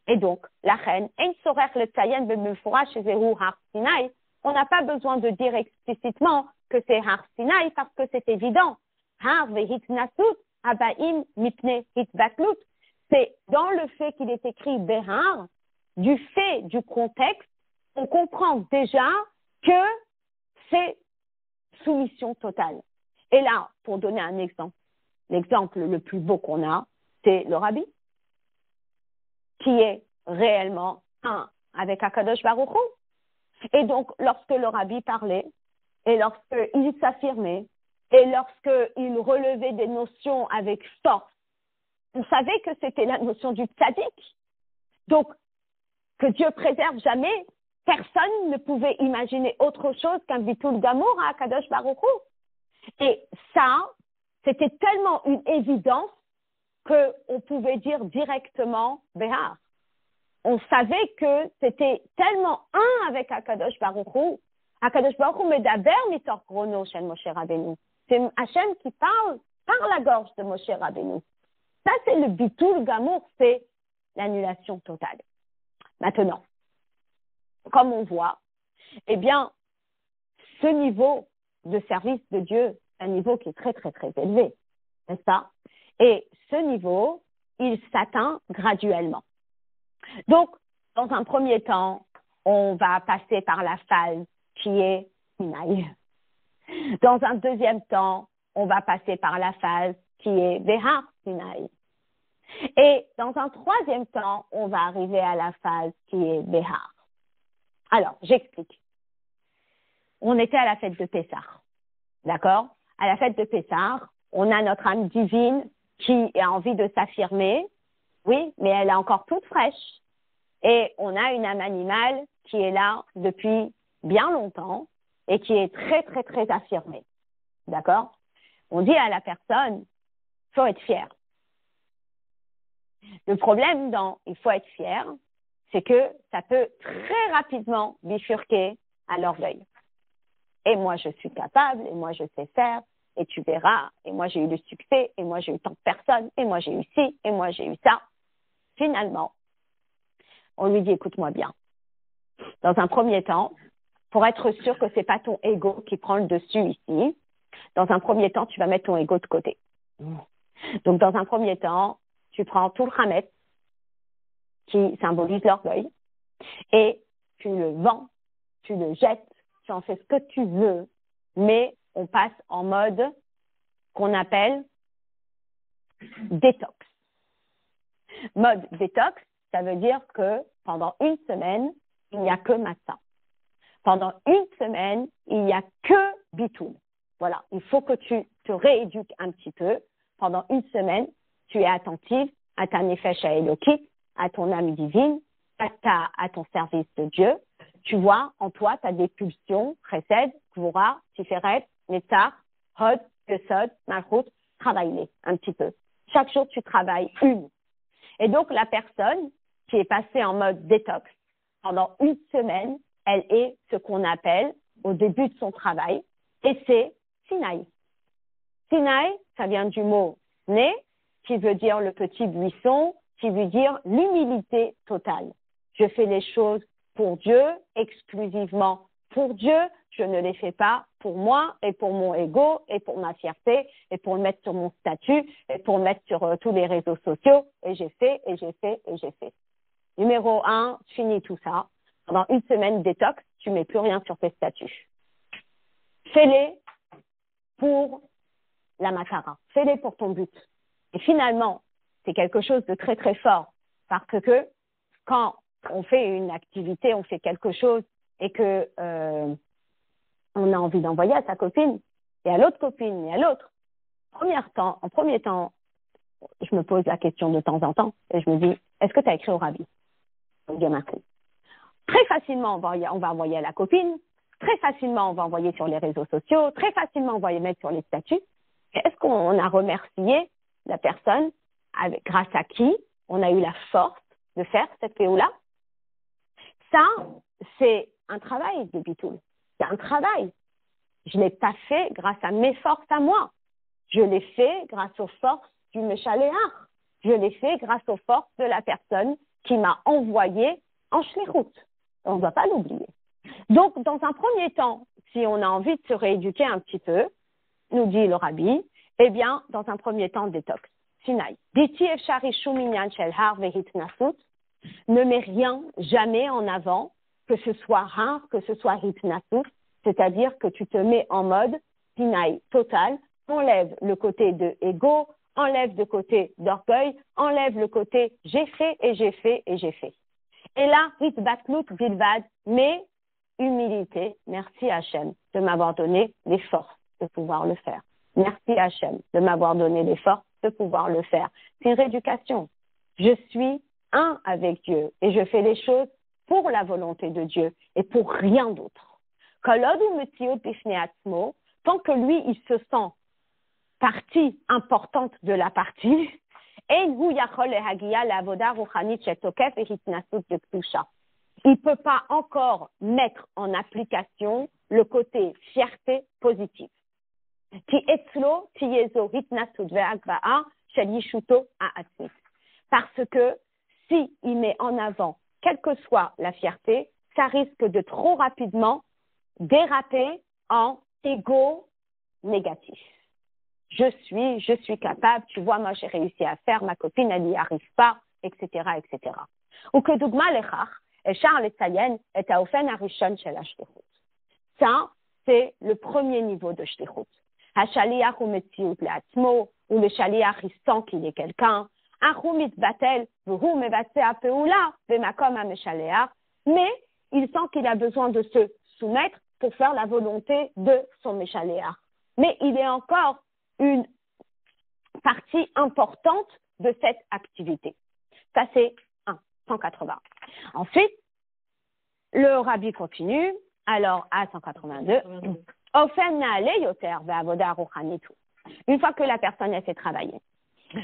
Et donc, la reine, en sorer le tsayen b'mefurash chez Zeru Har Sinai, on n'a pas besoin de dire explicitement que c'est Har Sinai parce que c'est évident. Har vehitnasut abaim mipne hitbatlut. C'est dans le fait qu'il est écrit Behar, du fait du contexte, on comprend déjà que c'est soumission totale. Et là, pour donner un exemple, l'exemple le plus beau qu'on a, c'est le rabbi, qui est réellement un avec Akadosh Baruch Hu. Et donc, lorsque le rabbi parlait, et lorsqu'il s'affirmait, et lorsqu'il relevait des notions avec force, on savait que c'était la notion du tzaddik. Donc, que Dieu préserve jamais, personne ne pouvait imaginer autre chose qu'un bitul gamour à Akadosh Baruch Hu. Et ça, c'était tellement une évidence qu'on pouvait dire directement Behar. On savait que c'était tellement un avec Akadosh Baruch Hu. Akadosh Baruch Hu medaber mitor chrono shel Moshe Rabbeinu. C'est Hachem qui parle par la gorge de Moshe Rabbeinu. Ça, c'est le bitul gamour, c'est l'annulation totale. Maintenant, comme on voit, eh bien, ce niveau de service de Dieu, un niveau qui est très, très, très élevé, n'est-ce pas? Et ce niveau, il s'atteint graduellement. Donc, dans un premier temps, on va passer par la phase qui est Sinaï. Dans un deuxième temps, on va passer par la phase qui est Behar Sinaï. Et dans un troisième temps, on va arriver à la phase qui est Behar. Alors, j'explique. On était à la fête de Pessah, d'accord? À la fête de Pessah, on a notre âme divine qui a envie de s'affirmer, oui, mais elle est encore toute fraîche. Et on a une âme animale qui est là depuis bien longtemps et qui est très, très, très affirmée, d'accord? On dit à la personne, il faut être fier. Le problème dans « il faut être fier », c'est que ça peut très rapidement bifurquer à l'orgueil. Et moi, je suis capable, et moi, je sais faire, et tu verras, et moi, j'ai eu le succès, et moi, j'ai eu tant de personnes, et moi, j'ai eu ci, et moi, j'ai eu ça. Finalement, on lui dit, écoute-moi bien. Dans un premier temps, pour être sûr que c'est pas ton ego qui prend le dessus ici, dans un premier temps, tu vas mettre ton ego de côté. Donc, dans un premier temps, tu prends tout le hametz qui symbolise l'orgueil et tu le vends, tu le jettes, tu en fais ce que tu veux, mais on passe en mode qu'on appelle détox. Mode détox, ça veut dire que pendant une semaine, il n'y a que matzah. Pendant une semaine, il n'y a que bitoul. Voilà, il faut que tu te rééduques un petit peu. Pendant une semaine, tu es attentive à ta nefesh haélokit, à ton âme divine, à ton service de Dieu. Tu vois, en toi, tu as des pulsions, chesed, gvura, tiferet, netzach, hod, yesod, malchut, travaille-les un petit peu. Chaque jour, tu travailles une. Et donc, la personne qui est passée en mode détox pendant une semaine, elle est ce qu'on appelle au début de son travail, et c'est Sinaï. Sinaï, ça vient du mot né, qui veut dire le petit buisson, qui veut dire l'humilité totale. Je fais les choses pour Dieu, exclusivement pour Dieu. Je ne les fais pas pour moi et pour mon ego et pour ma fierté et pour le mettre sur mon statut et pour le mettre sur tous les réseaux sociaux. Et j'ai fait, et j'ai fait, et j'ai fait. Numéro 1, finis tout ça. Pendant une semaine détox, tu mets plus rien sur tes statuts. Fais-les pour la matara. Fais-les pour ton but. Et finalement, c'est quelque chose de très très fort parce que quand on fait une activité, on fait quelque chose et que on a envie d'envoyer à sa copine et à l'autre copine et à l'autre. En premier temps, je me pose la question de temps en temps et je me dis, est-ce que tu as écrit au rabbi? Dieu merci. Très facilement, on va envoyer à la copine. Très facilement, on va envoyer sur les réseaux sociaux. Très facilement, on va les mettre sur les statuts. Et est-ce qu'on a remercié la personne grâce à qui on a eu la force de faire cette péoula? Ça, c'est un travail de bitoul. C'est un travail. Je ne l'ai pas fait grâce à mes forces à moi. Je l'ai fait grâce aux forces du Méchaléar. Je l'ai fait grâce aux forces de la personne qui m'a envoyé en shlichut. On ne doit pas l'oublier. Donc, dans un premier temps, si on a envie de se rééduquer un petit peu, nous dit le rabbi, eh bien, dans un premier temps, détox. Sinaï. Ne mets rien, jamais en avant, que ce soit har, que ce soit hitnasut, c'est-à-dire que tu te mets en mode Sinaï total, enlève le côté de ego, enlève le côté d'orgueil, enlève le côté j'ai fait et j'ai fait et j'ai fait. Et là, hitbatlut bilvad, mais humilité, merci Hachem de m'avoir donné les forces de pouvoir le faire. Merci Hachem de m'avoir donné les forces de pouvoir le faire. C'est une rééducation. Je suis un avec Dieu et je fais les choses pour la volonté de Dieu et pour rien d'autre. Tant que lui, il se sent partie importante de la partie, il ne peut pas encore mettre en application le côté fierté positive. Parce que si il met en avant quelle que soit la fierté, ça risque de trop rapidement déraper en égo négatif. Je suis capable, tu vois, moi j'ai réussi à faire, ma copine elle n'y arrive pas, etc., etc. Ou que dougma lechach, Charles Tsayen est à Ofen Arishon shel Shlichut. Ça, c'est le premier niveau de Shlichut. Hashaliach ou Metziut le'atzmo, ou le Shaliach il sent qu'il est quelqu'un. Achou mitbatel, v'hu mevatzeh peula, v'makom ha'meshaleach. Mais il sent qu'il a besoin de se soumettre pour faire la volonté de son Meshaleach. Mais il est encore une partie importante de cette activité. Ça, c'est 180. Ensuite, le rabbi continue. Alors, à 182, une fois que la personne a fait travailler,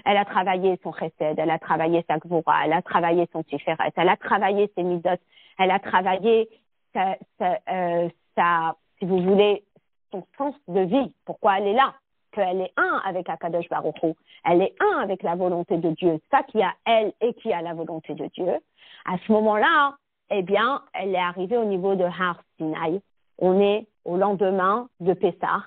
elle a travaillé son chesed, elle a travaillé sa gvura, elle a travaillé son tiferet, elle a travaillé ses midot, elle a travaillé sa, si vous voulez, son sens de vie, pourquoi elle est là, qu'elle est un avec Akadosh Baruch Hu, elle est un avec la volonté de Dieu, ça qui a elle et qui a la volonté de Dieu. À ce moment-là, eh bien, elle est arrivée au niveau de Har Sinai. On est au lendemain de Pessah.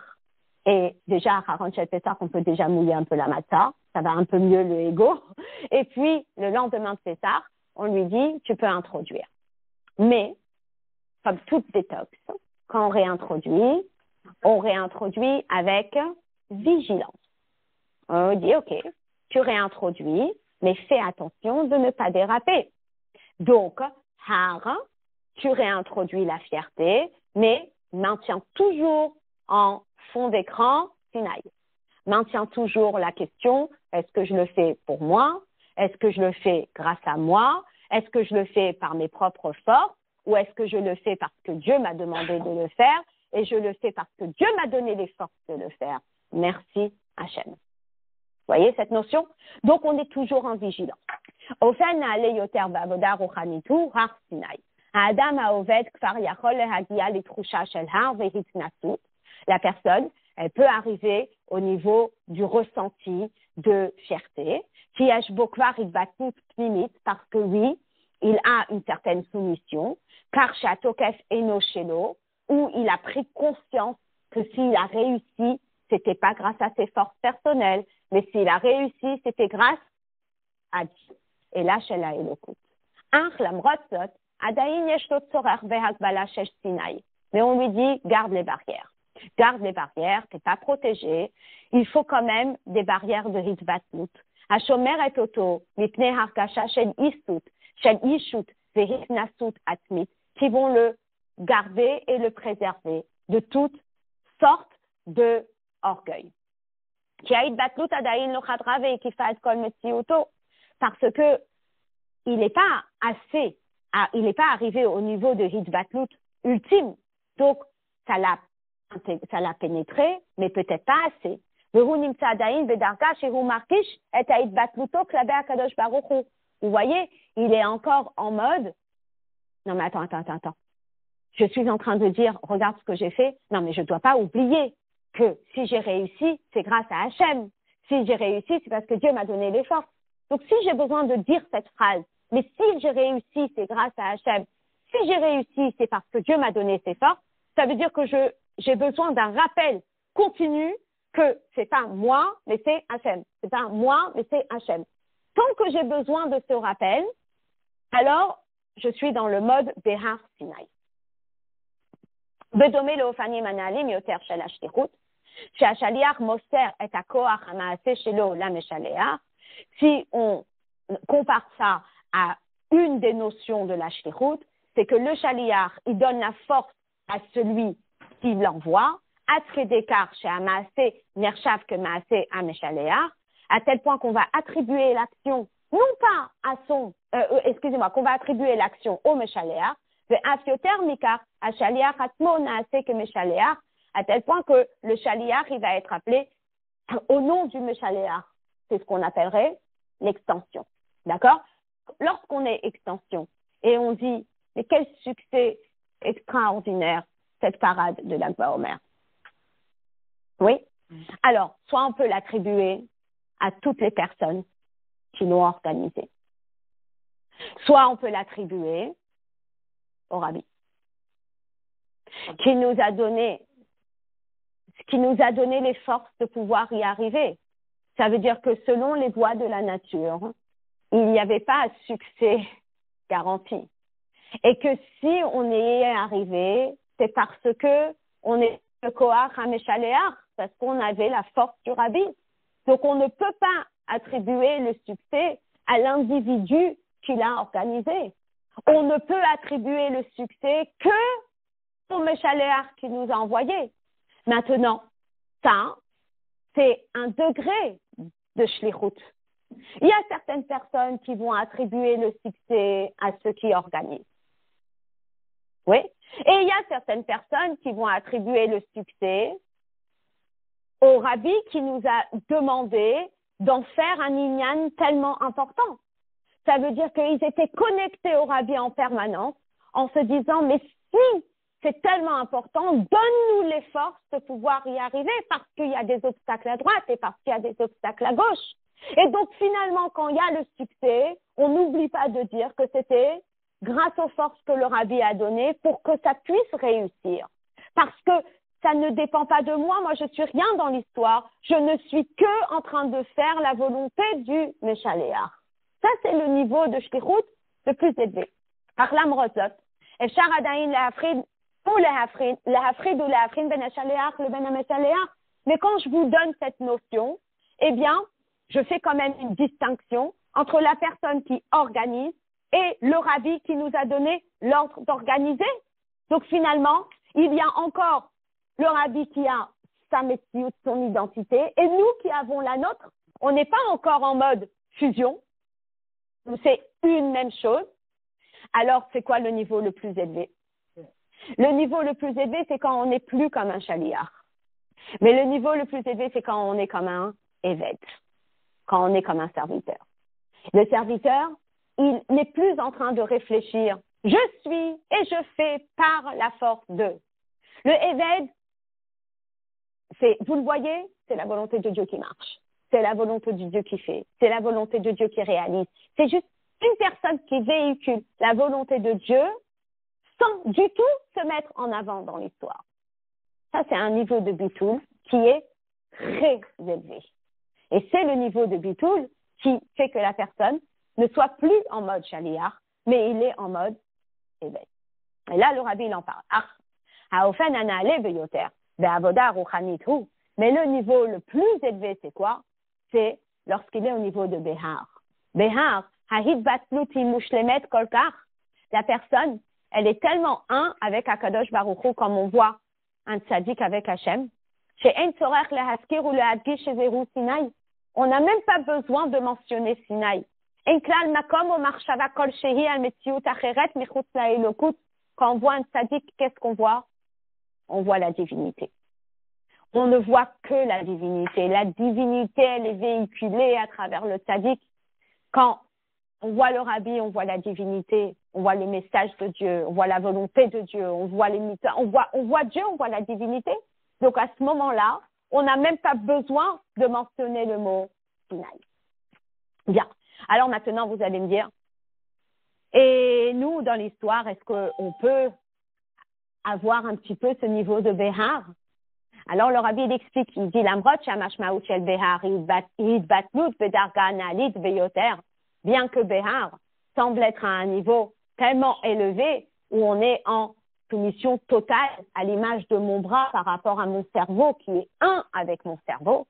Et déjà, à Haran Shel Pessah, on peut déjà mouiller un peu la matzah. Ça va un peu mieux le ego. Et puis, le lendemain de Pessah, on lui dit, tu peux introduire. Mais, comme toute détox, quand on réintroduit avec vigilance. On dit, OK, tu réintroduis, mais fais attention de ne pas déraper. Donc, har, tu réintroduis la fierté, mais maintiens toujours en fond d'écran Sinaï. Maintiens toujours la question, est-ce que je le fais pour moi? Est-ce que je le fais grâce à moi? Est-ce que je le fais par mes propres forces? Ou est-ce que je le fais parce que Dieu m'a demandé de le faire et je le fais parce que Dieu m'a donné les forces de le faire? Merci Hachem. Vous voyez cette notion? Donc, on est toujours en vigilance. Ofen na'ale yoter ba'avoda ruchanitu har Sinai. Ha'adam ha'oved kfar yachol lehagia litrusha shel har vehitnasut. La personne, elle peut arriver au niveau du ressenti de fierté. Ki yesh bo kvar hitbatnut pnimit, parce que oui, il a une certaine soumission. Kar she'atokef eno shelo, où il a pris conscience que s'il a réussi, c'était pas grâce à ses forces personnelles, mais s'il a réussi, c'était grâce à Dieu. Et là, chez la Elokut. Mais on lui dit, garde les barrières. Garde les barrières, t'es pas protégé. Il faut quand même des barrières de hitbatnut. Hashomer et Toto, mipnei harkasha shel ishut vehitnasut atmit, qui vont le garder et le préserver de toutes sortes de orgueil. Parce que il n'est pas assez, il n'est pas arrivé au niveau de hitbatlut ultime. Donc, ça l'a pénétré, mais peut-être pas assez. Vous voyez, il est encore en mode, non mais attends. Je suis en train de dire, regarde ce que j'ai fait. Non, mais je ne dois pas oublier que si j'ai réussi, c'est grâce à Hachem. Si j'ai réussi, c'est parce que Dieu m'a donné les forces. Donc, si j'ai besoin de dire cette phrase, mais si j'ai réussi, c'est grâce à Hachem. Si j'ai réussi, c'est parce que Dieu m'a donné ses forces. Ça veut dire que j'ai besoin d'un rappel continu que c'est pas moi, mais c'est Hachem. C'est pas moi, mais c'est Hachem. Tant que j'ai besoin de ce rappel, alors je suis dans le mode Behar Sinai. בדומה לאופנים הנעלים יותר של השליחות, שהשליח מוסר את הכוח המעשה שלו למשלח. Si on compare ça à une des notions de la shlichut, c'est que le shaliach, il donne la force à celui qui l'envoie, atredekar chez Amaasé, nershav que Maasé à Meshaleach, à tel point qu'on va attribuer l'action, non pas à qu'on va attribuer l'action au Meshaleach, à tel point que le shaliach, il va être appelé au nom du Meshaleach. C'est ce qu'on appellerait l'extension. D'accord? Lorsqu'on est extension et on dit, mais quel succès extraordinaire cette parade de Lag BaOmer. Oui? Alors, soit on peut l'attribuer à toutes les personnes qui l'ont organisé. Soit on peut l'attribuer au Rabbi, qui nous a donné les forces de pouvoir y arriver. Ça veut dire que selon les lois de la nature, il n'y avait pas succès garanti. Et que si on y est arrivé, c'est parce que on est le Koach HaMeshaleach, parce qu'on avait la force du Rabbi. Donc on ne peut pas attribuer le succès à l'individu qui l'a organisé. On ne peut attribuer le succès que au Meshaleach qui nous a envoyés. Maintenant, ça, c'est un degré de shlichut. Il y a certaines personnes qui vont attribuer le succès à ceux qui organisent. Oui. Et il y a certaines personnes qui vont attribuer le succès au Rabbi qui nous a demandé d'en faire un inyan tellement important. Ça veut dire qu'ils étaient connectés au Rabbi en permanence en se disant, mais si c'est tellement important, donne-nous les forces de pouvoir y arriver parce qu'il y a des obstacles à droite et parce qu'il y a des obstacles à gauche. Et donc finalement, quand il y a le succès, on n'oublie pas de dire que c'était grâce aux forces que le Rabbi a données pour que ça puisse réussir. Parce que ça ne dépend pas de moi, moi je suis rien dans l'histoire, je ne suis que en train de faire la volonté du Meshaleach. Ça, c'est le niveau de shlichut le plus élevé. Parlam rozot. Efshar adayin lehafrid ou lehafrid ben hashaleach le ben hameshaleach. Mais quand je vous donne cette notion, eh bien, je fais quand même une distinction entre la personne qui organise et le rabbi qui nous a donné l'ordre d'organiser. Donc finalement, il y a encore le rabbi qui a sa métier, son identité, et nous qui avons la nôtre, on n'est pas encore en mode fusion, c'est une même chose. Alors, c'est quoi le niveau le plus élevé? Le niveau le plus élevé, c'est quand on n'est plus comme un chaliar. Mais le niveau le plus élevé, c'est quand on est comme un évêque, quand on est comme un serviteur. Le serviteur, il n'est plus en train de réfléchir. Je suis et je fais par la force de. Le évêque, vous le voyez, c'est la volonté de Dieu qui marche. C'est la volonté de Dieu qui fait. C'est la volonté de Dieu qui réalise. C'est juste une personne qui véhicule la volonté de Dieu sans du tout se mettre en avant dans l'histoire. Ça, c'est un niveau de bitoul qui est très élevé. Et c'est le niveau de bitoul qui fait que la personne ne soit plus en mode chaliar, mais il est en mode évêque. Et là, le rabbi, il en parle. Mais le niveau le plus élevé, c'est quoi? C'est lorsqu'il est au niveau de Behar. Behar, la personne, elle est tellement un avec Akadosh Baruch Hu, comme on voit un tzaddik avec Hachem. On n'a même pas besoin de mentionner Sinaï. Quand on voit un tzaddik, qu'est-ce qu'on voit? On voit la divinité. On ne voit que la divinité. La divinité, elle est véhiculée à travers le tzaddik. Quand on voit le rabbi, on voit la divinité, on voit le message de Dieu, on voit la volonté de Dieu, on voit on voit Dieu, on voit la divinité. Donc à ce moment-là, on n'a même pas besoin de mentionner le mot Sinaï. Bien. Alors maintenant, vous allez me dire, et nous, dans l'histoire, est-ce qu'on peut avoir un petit peu ce niveau de Behar? Alors le rabbi il explique, il dit l'amrot shamashmaout shel Behar hitbatlut bedarga analit beyoter, bien que Behar semble être à un niveau tellement élevé où on est en soumission totale à l'image de mon bras par rapport à mon cerveau qui est un avec mon cerveau.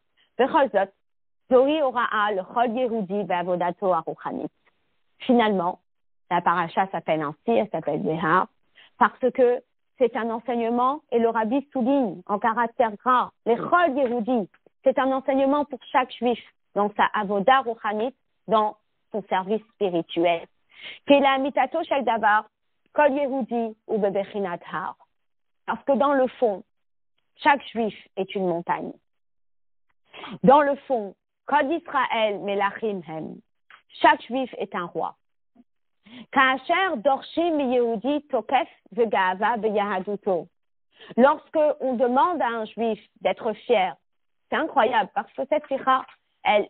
Finalement, la paracha s'appelle ainsi, elle s'appelle Behar, parce que c'est un enseignement, et le rabbi souligne en caractère gras, les Chol Yehudi, c'est un enseignement pour chaque juif dans sa avoda ruchanit, dans son service spirituel. Kela mitato shel davar, Kol Yehudi ou bebechinat har. Parce que dans le fond, chaque juif est une montagne. Dans le fond, Kol Israël melachim hem, chaque juif est un roi. Lorsque on demande à un juif d'être fier, c'est incroyable parce que cette sikha, elle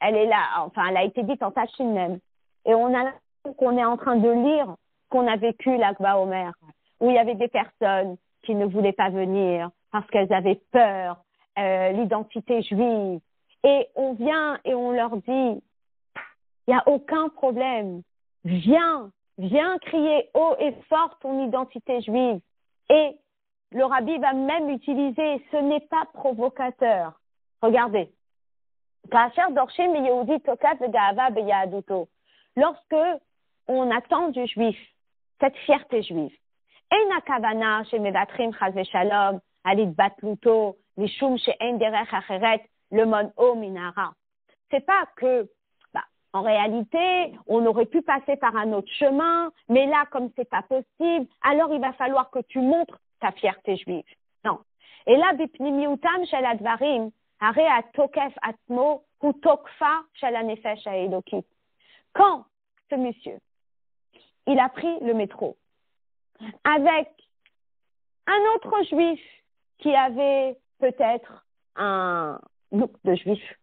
est là, enfin elle a été dite en tachine même, et on a l'impression qu'on est en train de lire qu'on a vécu l'Akba Omer, où il y avait des personnes qui ne voulaient pas venir parce qu'elles avaient peur, l'identité juive, et on vient et on leur dit, il n'y a aucun problème. Viens crier haut et fort ton identité juive. Et le rabbi va même utiliser, ce n'est pas provocateur. Regardez. Lorsque on attend du juif cette fierté juive, c'est pas que en réalité, on aurait pu passer par un autre chemin, mais là, comme c'est pas possible, alors il va falloir que tu montres ta fierté juive. Non. Et là, bipnimiutam shel advarim, hare atokef atmo, hu tokfa shel hanefesh haelokit. Quand ce monsieur, il a pris le métro avec un autre juif qui avait peut-être un look de juif,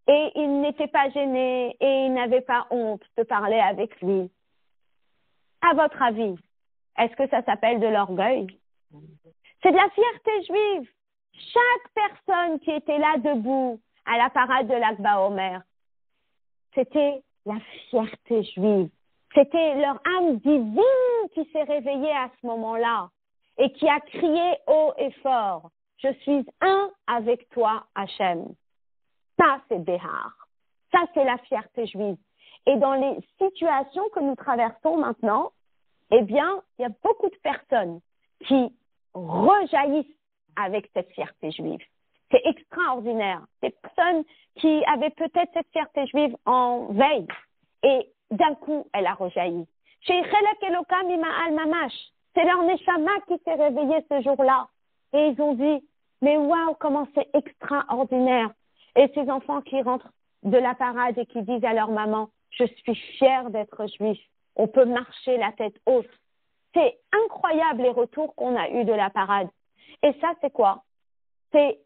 et il n'était pas gêné et il n'avait pas honte de parler avec lui. À votre avis, est-ce que ça s'appelle de l'orgueil? C'est de la fierté juive. Chaque personne qui était là debout à la parade de l'Akba Omer, c'était la fierté juive. C'était leur âme divine qui s'est réveillée à ce moment-là et qui a crié haut et fort, « Je suis un avec toi, Hachem ». Ça, c'est Behar. Ça, c'est la fierté juive. Et dans les situations que nous traversons maintenant, eh bien, il y a beaucoup de personnes qui rejaillissent avec cette fierté juive. C'est extraordinaire. Des personnes qui avaient peut-être cette fierté juive en veille et d'un coup, elle a rejailli. C'est leur neshama qui s'est réveillé ce jour-là. Et ils ont dit, mais waouh, comment c'est extraordinaire. Et ces enfants qui rentrent de la parade et qui disent à leur maman, je suis fière d'être juif. On peut marcher la tête haute. C'est incroyable les retours qu'on a eus de la parade. Et ça, c'est quoi? C'est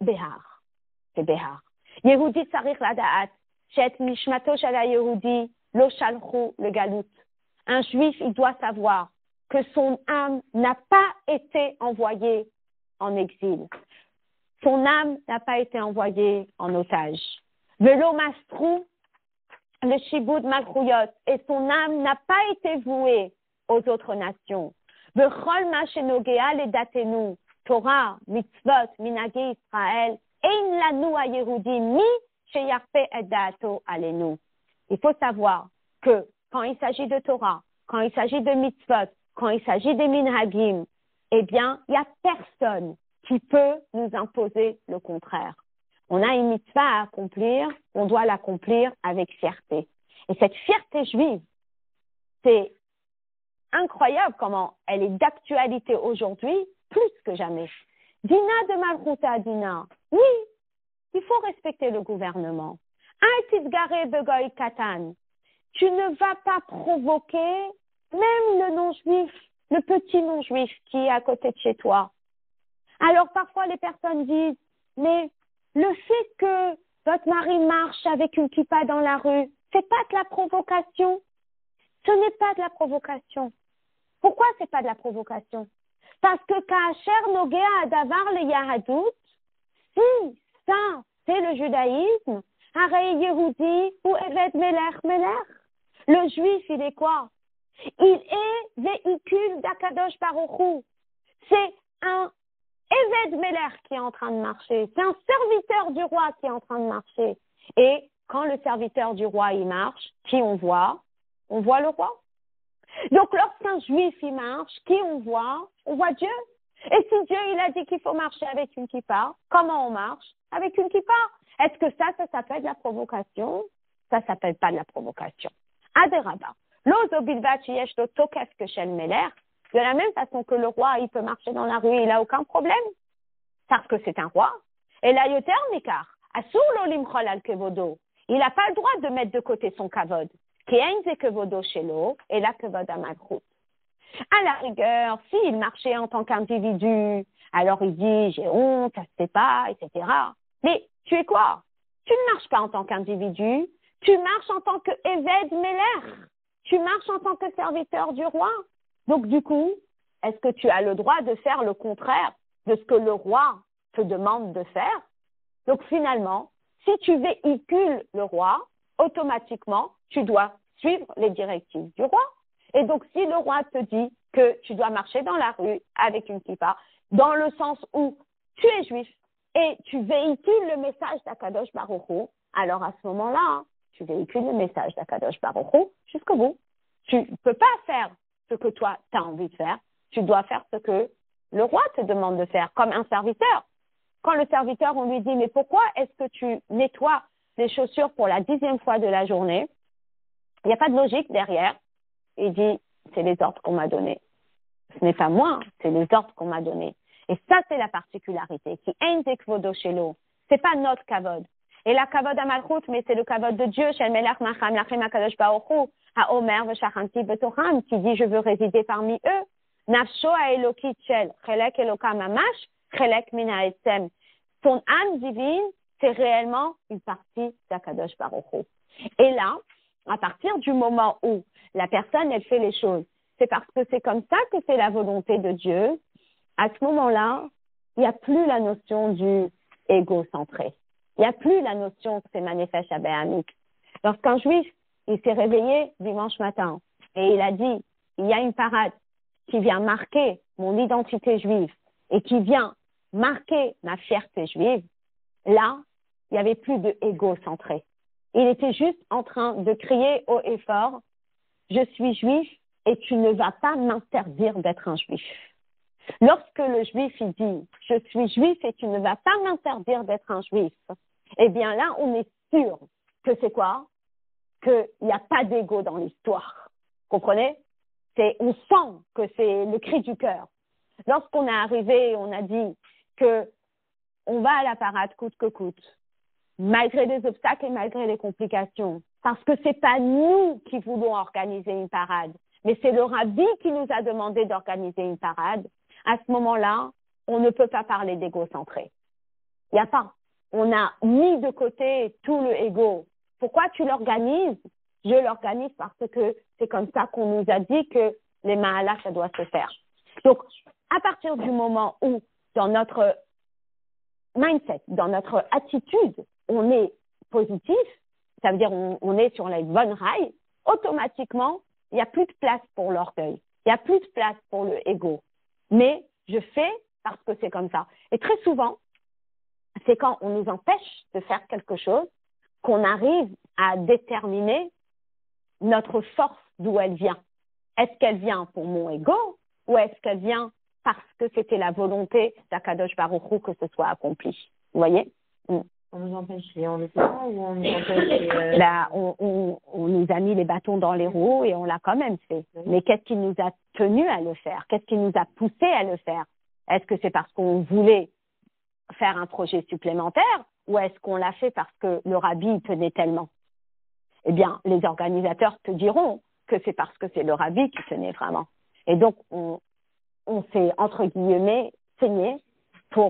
Behar. C'est Behar. Yehudi tsarich lada'at, shet nishmato shala Yehudi, lo shalchu le galout. Un juif, il doit savoir que son âme n'a pas été envoyée en exil. Son âme n'a pas été envoyée en otage. Velo mastrou, le shiboud malchuyot, et son âme n'a pas été vouée aux autres nations. Vechol ma shenogea le datenu, Torah, mitzvot, minagé Israël, ein lanu a Yehudi, mi sheyarpe et daato alenu. Il faut savoir que quand il s'agit de Torah, quand il s'agit de mitzvot, quand il s'agit des minhagim, eh bien, il n'y a personne qui peut nous imposer le contraire. On a une mitzvah à accomplir, on doit l'accomplir avec fierté. Et cette fierté juive, c'est incroyable comment elle est d'actualité aujourd'hui, plus que jamais. Dina de Malchouta Dina, oui, il faut respecter le gouvernement. Aïtisgare begoy katan, tu ne vas pas provoquer même le non-juif, le petit non-juif qui est à côté de chez toi. Alors parfois les personnes disent, mais le fait que votre mari marche avec une kippa dans la rue, c'est pas de la provocation. Ce n'est pas de la provocation. Pourquoi c'est pas de la provocation? Parce que Kacher Nogea Adavar le Yahadout, si ça c'est le judaïsme, Harei Yehudi ou Eved Melech Melech. Le juif, il est quoi? Il est véhicule d'Akadosh Baruch Hu. C'est un Eved Melech qui est en train de marcher. C'est un serviteur du roi qui est en train de marcher. Et quand le serviteur du roi, il marche, qui on voit? On voit le roi. Donc, lorsqu'un juif, il marche, qui on voit? On voit Dieu. Et si Dieu, il a dit qu'il faut marcher avec une kippa, comment on marche? Avec une kippa. Est-ce que ça s'appelle de la provocation? Ça s'appelle pas de la provocation. Aderaba. L'ozo bilvat yesh lo tokef que shel meler. De la même façon que le roi, il peut marcher dans la rue, il n'a aucun problème. Parce que c'est un roi. Et la yoter mikar. Asur lo limchol al kevodo. Il n'a pas le droit de mettre de côté son kavod. Qui est kevodo shelo et la kavod amalchut. À la rigueur, s'il marchait en tant qu'individu, alors il dit j'ai honte, ça se fait pas, etc. Mais tu es quoi? Tu ne marches pas en tant qu'individu, tu marches en tant que Eved Melech, tu marches en tant que serviteur du roi. Donc du coup, est-ce que tu as le droit de faire le contraire de ce que le roi te demande de faire? Donc finalement, si tu véhicules le roi, automatiquement, tu dois suivre les directives du roi. Et donc, si le roi te dit que tu dois marcher dans la rue avec une kippa, dans le sens où tu es juif et tu véhicules le message d'Akadosh Baruch Hu, alors à ce moment-là, tu véhicules le message d'Akadosh Baruch Hu jusqu'au bout. Tu ne peux pas faire ce que toi, tu as envie de faire. Tu dois faire ce que le roi te demande de faire, comme un serviteur. Quand le serviteur, on lui dit, mais pourquoi est-ce que tu nettoies les chaussures pour la 10e fois de la journée? Il n'y a pas de logique derrière. Il dit, c'est les ordres qu'on m'a donnés. Ce n'est pas moi, c'est les ordres qu'on m'a donnés. Et ça, c'est la particularité. Qui est kvodo shelo. C'est pas notre kavod. Et la kavod amalchut, mais c'est le kavod de Dieu, shel melech macham lachem akadosh baruch hu, haomer v'shachanti betocham, qui dit, je veux résider parmi eux. Nafsho haelokit shel, chelek eloka mamash, chelek mina etzem. Son âme divine, c'est réellement une partie d'Akadosh Baruch Hu. Et là, à partir du moment où la personne, elle fait les choses, c'est parce que c'est comme ça que c'est la volonté de Dieu, à ce moment-là, il n'y a plus la notion du égocentré. Il n'y a plus la notion que c'est manifeste à Béhamik. Lorsqu'un juif, il s'est réveillé dimanche matin et il a dit, il y a une parade qui vient marquer mon identité juive et qui vient marquer ma fierté juive, là, il n'y avait plus de égocentré. Il était juste en train de crier haut et fort, « Je suis juif et tu ne vas pas m'interdire d'être un juif. » Lorsque le juif il dit « Je suis juif et tu ne vas pas m'interdire d'être un juif », eh bien là, on est sûr que c'est quoi? Qu'il n'y a pas d'ego dans l'histoire. Comprenez? On sent que c'est le cri du cœur. Lorsqu'on est arrivé, on a dit que on va à la parade coûte que coûte, malgré les obstacles et malgré les complications, parce que c'est pas nous qui voulons organiser une parade, mais c'est le rabbi qui nous a demandé d'organiser une parade. À ce moment-là, on ne peut pas parler d'égocentré. Il n'y a pas. On a mis de côté tout le ego. Pourquoi tu l'organises? Je l'organise parce que c'est comme ça qu'on nous a dit que les mahalas, ça doit se faire. Donc, à partir du moment où, dans notre mindset, dans notre attitude, on est positif, ça veut dire on est sur les bonnes rails, automatiquement, il n'y a plus de place pour l'orgueil. Il n'y a plus de place pour le ego. Mais je fais parce que c'est comme ça. Et très souvent, c'est quand on nous empêche de faire quelque chose qu'on arrive à déterminer notre force d'où elle vient. Est-ce qu'elle vient pour mon ego ou est-ce qu'elle vient parce que c'était la volonté d'Akadosh Baruch Hu que ce soit accompli? Vous voyez? On nous empêche et on le fait pas ou on nous empêche Là, on nous a mis les bâtons dans les roues et on l'a quand même fait. Oui. Mais qu'est-ce qui nous a tenus à le faire? Qu'est-ce qui nous a poussés à le faire? Est-ce que c'est parce qu'on voulait faire un projet supplémentaire ou est-ce qu'on l'a fait parce que le rabbi tenait tellement? Eh bien, les organisateurs te diront que c'est parce que c'est le rabbi qui tenait vraiment. Et donc, on s'est, entre guillemets, saigné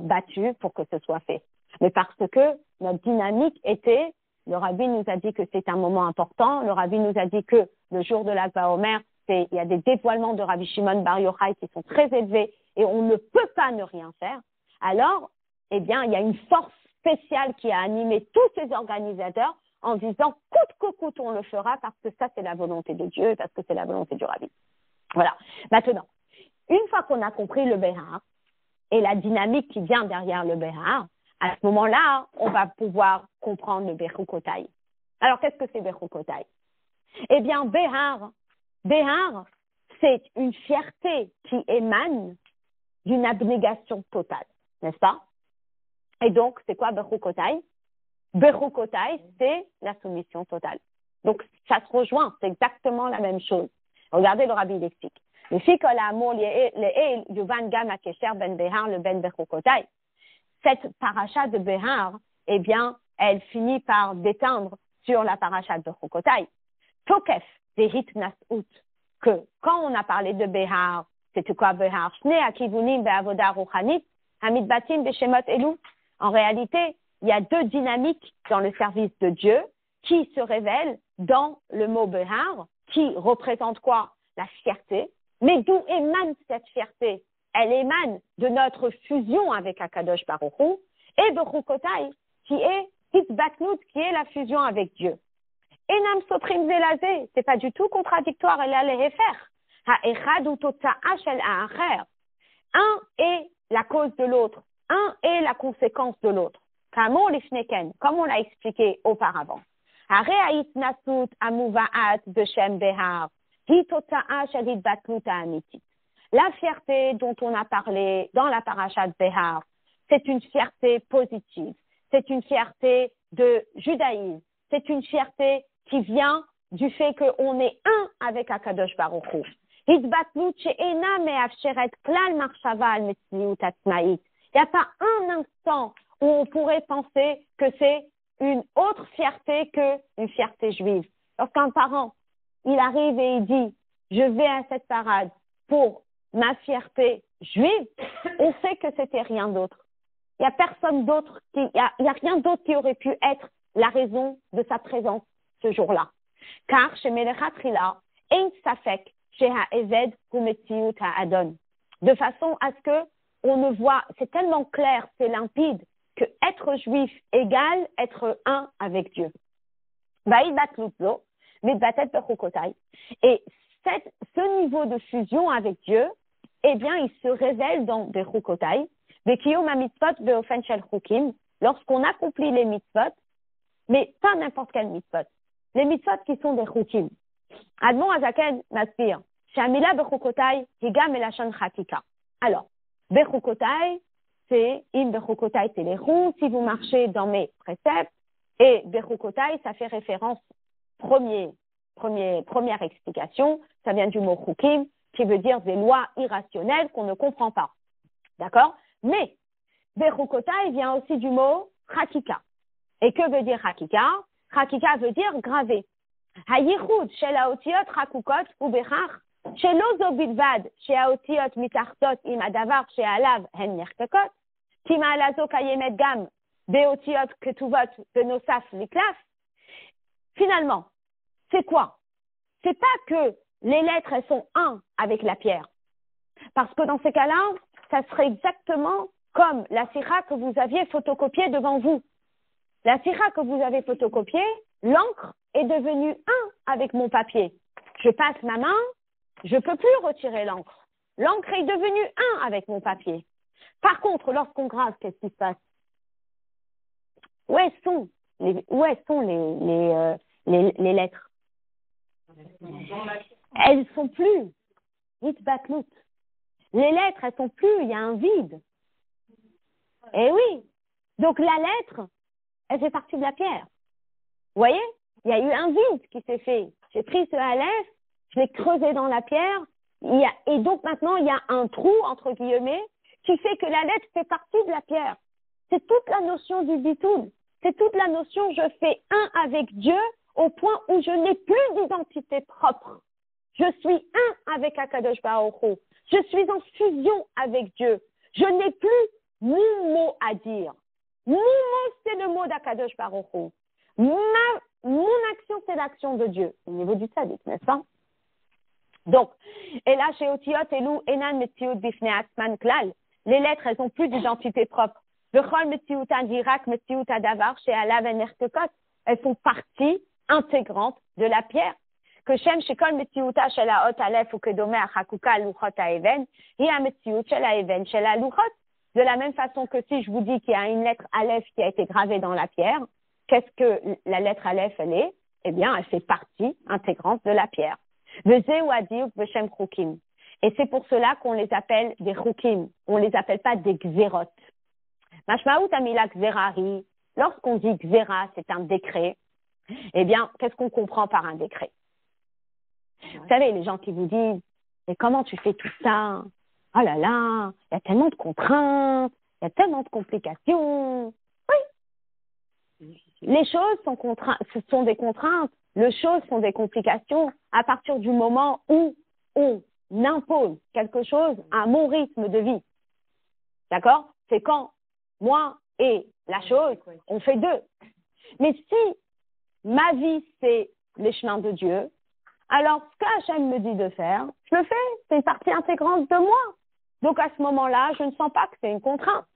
battu pour que ce soit fait. Mais parce que notre dynamique était, le rabbi nous a dit que c'est un moment important, le rabbi nous a dit que le jour de l'Ag BaOmer, il y a des dévoilements de Rabbi Shimon Bar Yochai qui sont très élevés et on ne peut pas ne rien faire. Alors, eh bien, il y a une force spéciale qui a animé tous ces organisateurs en disant coûte que coûte on le fera parce que ça c'est la volonté de Dieu, parce que c'est la volonté du rabbi. Voilà. Maintenant, une fois qu'on a compris le Béhar et la dynamique qui vient derrière le Béhar, à ce moment-là, on va pouvoir comprendre le Bechukotai. Alors, qu'est-ce que c'est Bechukotai? Eh bien, Béhar, c'est une fierté qui émane d'une abnégation totale, n'est-ce pas? Et donc, c'est quoi Bechukotai? Bechukotai, c'est la soumission totale. Donc, ça se rejoint, c'est exactement la même chose. Regardez, le rabbi l'explique. Le fikol amour le yuvan gam akesher ben Béhar le ben Bechukotai. Cette paracha de Béhar, eh bien, elle finit par déteindre sur la paracha de Bechukotai. Tokef vehit nas'ut, que quand on a parlé de Béhar, c'était quoi Béhar? Shnei akivunim be'avoda ruchanit, hamidbatim b'shemot elu. En réalité, il y a deux dynamiques dans le service de Dieu qui se révèlent dans le mot Béhar, qui représente quoi? La fierté. Mais d'où émane cette fierté? Elle émane de notre fusion avec Akadosh Baruch Hu et Bechukotai, qui est Hitbatnut, qui est la fusion avec Dieu. Enam sotrim zelazé, c'est pas du tout contradictoire, elle allait refaire. Ha'echad hu totza'a shel ha'acher. Un est la cause de l'autre, un est la conséquence de l'autre. Kamo lifneken, comme on l'a expliqué auparavant. Hare ha'itnasut amuva'at b'shem Béhar, hi totza'a shel hitbatnut ha'amitit. La fierté dont on a parlé dans la paracha de Béhar, c'est une fierté positive, c'est une fierté de judaïsme, c'est une fierté qui vient du fait qu'on est un avec Akadosh Baruch Hu. Il n'y a pas un instant où on pourrait penser que c'est une autre fierté qu'une fierté juive. Lorsqu'un parent, il arrive et il dit « Je vais à cette parade pour ma fierté juive », on sait que c'était rien d'autre. Il n'y a personne d'autre, il y a rien d'autre qui aurait pu être la raison de sa présence ce jour-là. Car chez Melechatrila, ein safek chez ha'eved humetziut ha'adon. De façon à ce que on ne voit, c'est tellement clair, c'est limpide, que être juif égale être un avec Dieu. Et ce niveau de fusion avec Dieu, eh bien, il se révèle dans Bechukotai, lorsqu'on accomplit les mitzvot, mais pas n'importe quel mitzvot. Les mitzvot qui sont des chukim. Admon Azaken m'aspire. Shamila bechukotai higam elashon chatika. Alors, bechukotai, c'est im bechukotai c'est les roues. Si vous marchez dans mes préceptes, et bechukotai, ça fait référence première explication, ça vient du mot chukim, qui veut dire des lois irrationnelles qu'on ne comprend pas. D'accord? Mais, bechukotai vient aussi du mot chatika. Et que veut dire hakika? Hakika veut dire gravé. Hayichud shel haotiot hakukot ubechach shelo zo bilvad shehaotiot mitachtot im hadavar she'alav hen nirkakot ki ma'ala zo kayemet gam beotiot ketuvot benosaf liklaf. Finalement, c'est quoi? C'est pas que les lettres elles sont un avec la pierre. Parce que dans ces cas-là, ça serait exactement comme la sira que vous aviez photocopiée devant vous. La sira que vous avez photocopiée, l'encre est devenue un avec mon papier. Je passe ma main, je peux plus retirer l'encre. L'encre est devenue un avec mon papier. Par contre, lorsqu'on grave, qu'est-ce qui se passe? Où sont les lettres? Elles sont plus. Hitbatlut. Les lettres, elles sont plus. Il y a un vide. Eh oui. Donc la lettre, elle fait partie de la pierre. Vous voyez? Il y a eu un vide qui s'est fait. J'ai pris ce Aleph, je l'ai creusé dans la pierre, et donc maintenant il y a un trou, entre guillemets, qui fait que la lettre fait partie de la pierre. C'est toute la notion du bitoul. C'est toute la notion je fais un avec Dieu au point où je n'ai plus d'identité propre. Je suis un avec Akadosh Baruch Hu. Je suis en fusion avec Dieu. Je n'ai plus mon mot à dire. Mon mot, c'est le mot d'Akadosh Baruch Hu. Mon action, c'est l'action de Dieu. Au niveau du tzaddik, n'est-ce pas? Donc, et là, chez Otiot, Elou, Enan, Metziut, Bifne, Atzman, Klal, les lettres, elles n'ont plus d'identité propre. Vechol, Metziut, Dirak, Metziut, Adavar, chez Alav, Enertekot, elles sont partie intégrante de la pierre. Que Shem, Shekol, Metziuta, chez la Hot, Aleph, ou Kedome, Achakuka, Luchot, Aeven, et à Metziut, chez la Even, chez la Luchot. De la même façon que si je vous dis qu'il y a une lettre Aleph qui a été gravée dans la pierre, qu'est-ce que la lettre Aleph, elle est? Eh bien, elle fait partie intégrante de la pierre. Et c'est pour cela qu'on les appelle des chukim. On les appelle pas des xérot. Mashmaout amila xérari. Lorsqu'on dit xéra, c'est un décret. Eh bien, qu'est-ce qu'on comprend par un décret? Vous savez, les gens qui vous disent, mais comment tu fais tout ça? Oh là là, il y a tellement de contraintes, il y a tellement de complications. Oui. Les choses sont ce sont des contraintes. Les choses sont des complications à partir du moment où on impose quelque chose à mon rythme de vie. D'accord? C'est quand moi et la chose, on fait deux. Mais si ma vie, c'est les chemins de Dieu, alors ce qu'Hachem me dit de faire, je le fais. C'est une partie intégrante de moi. Donc à ce moment-là, je ne sens pas que c'est une contrainte.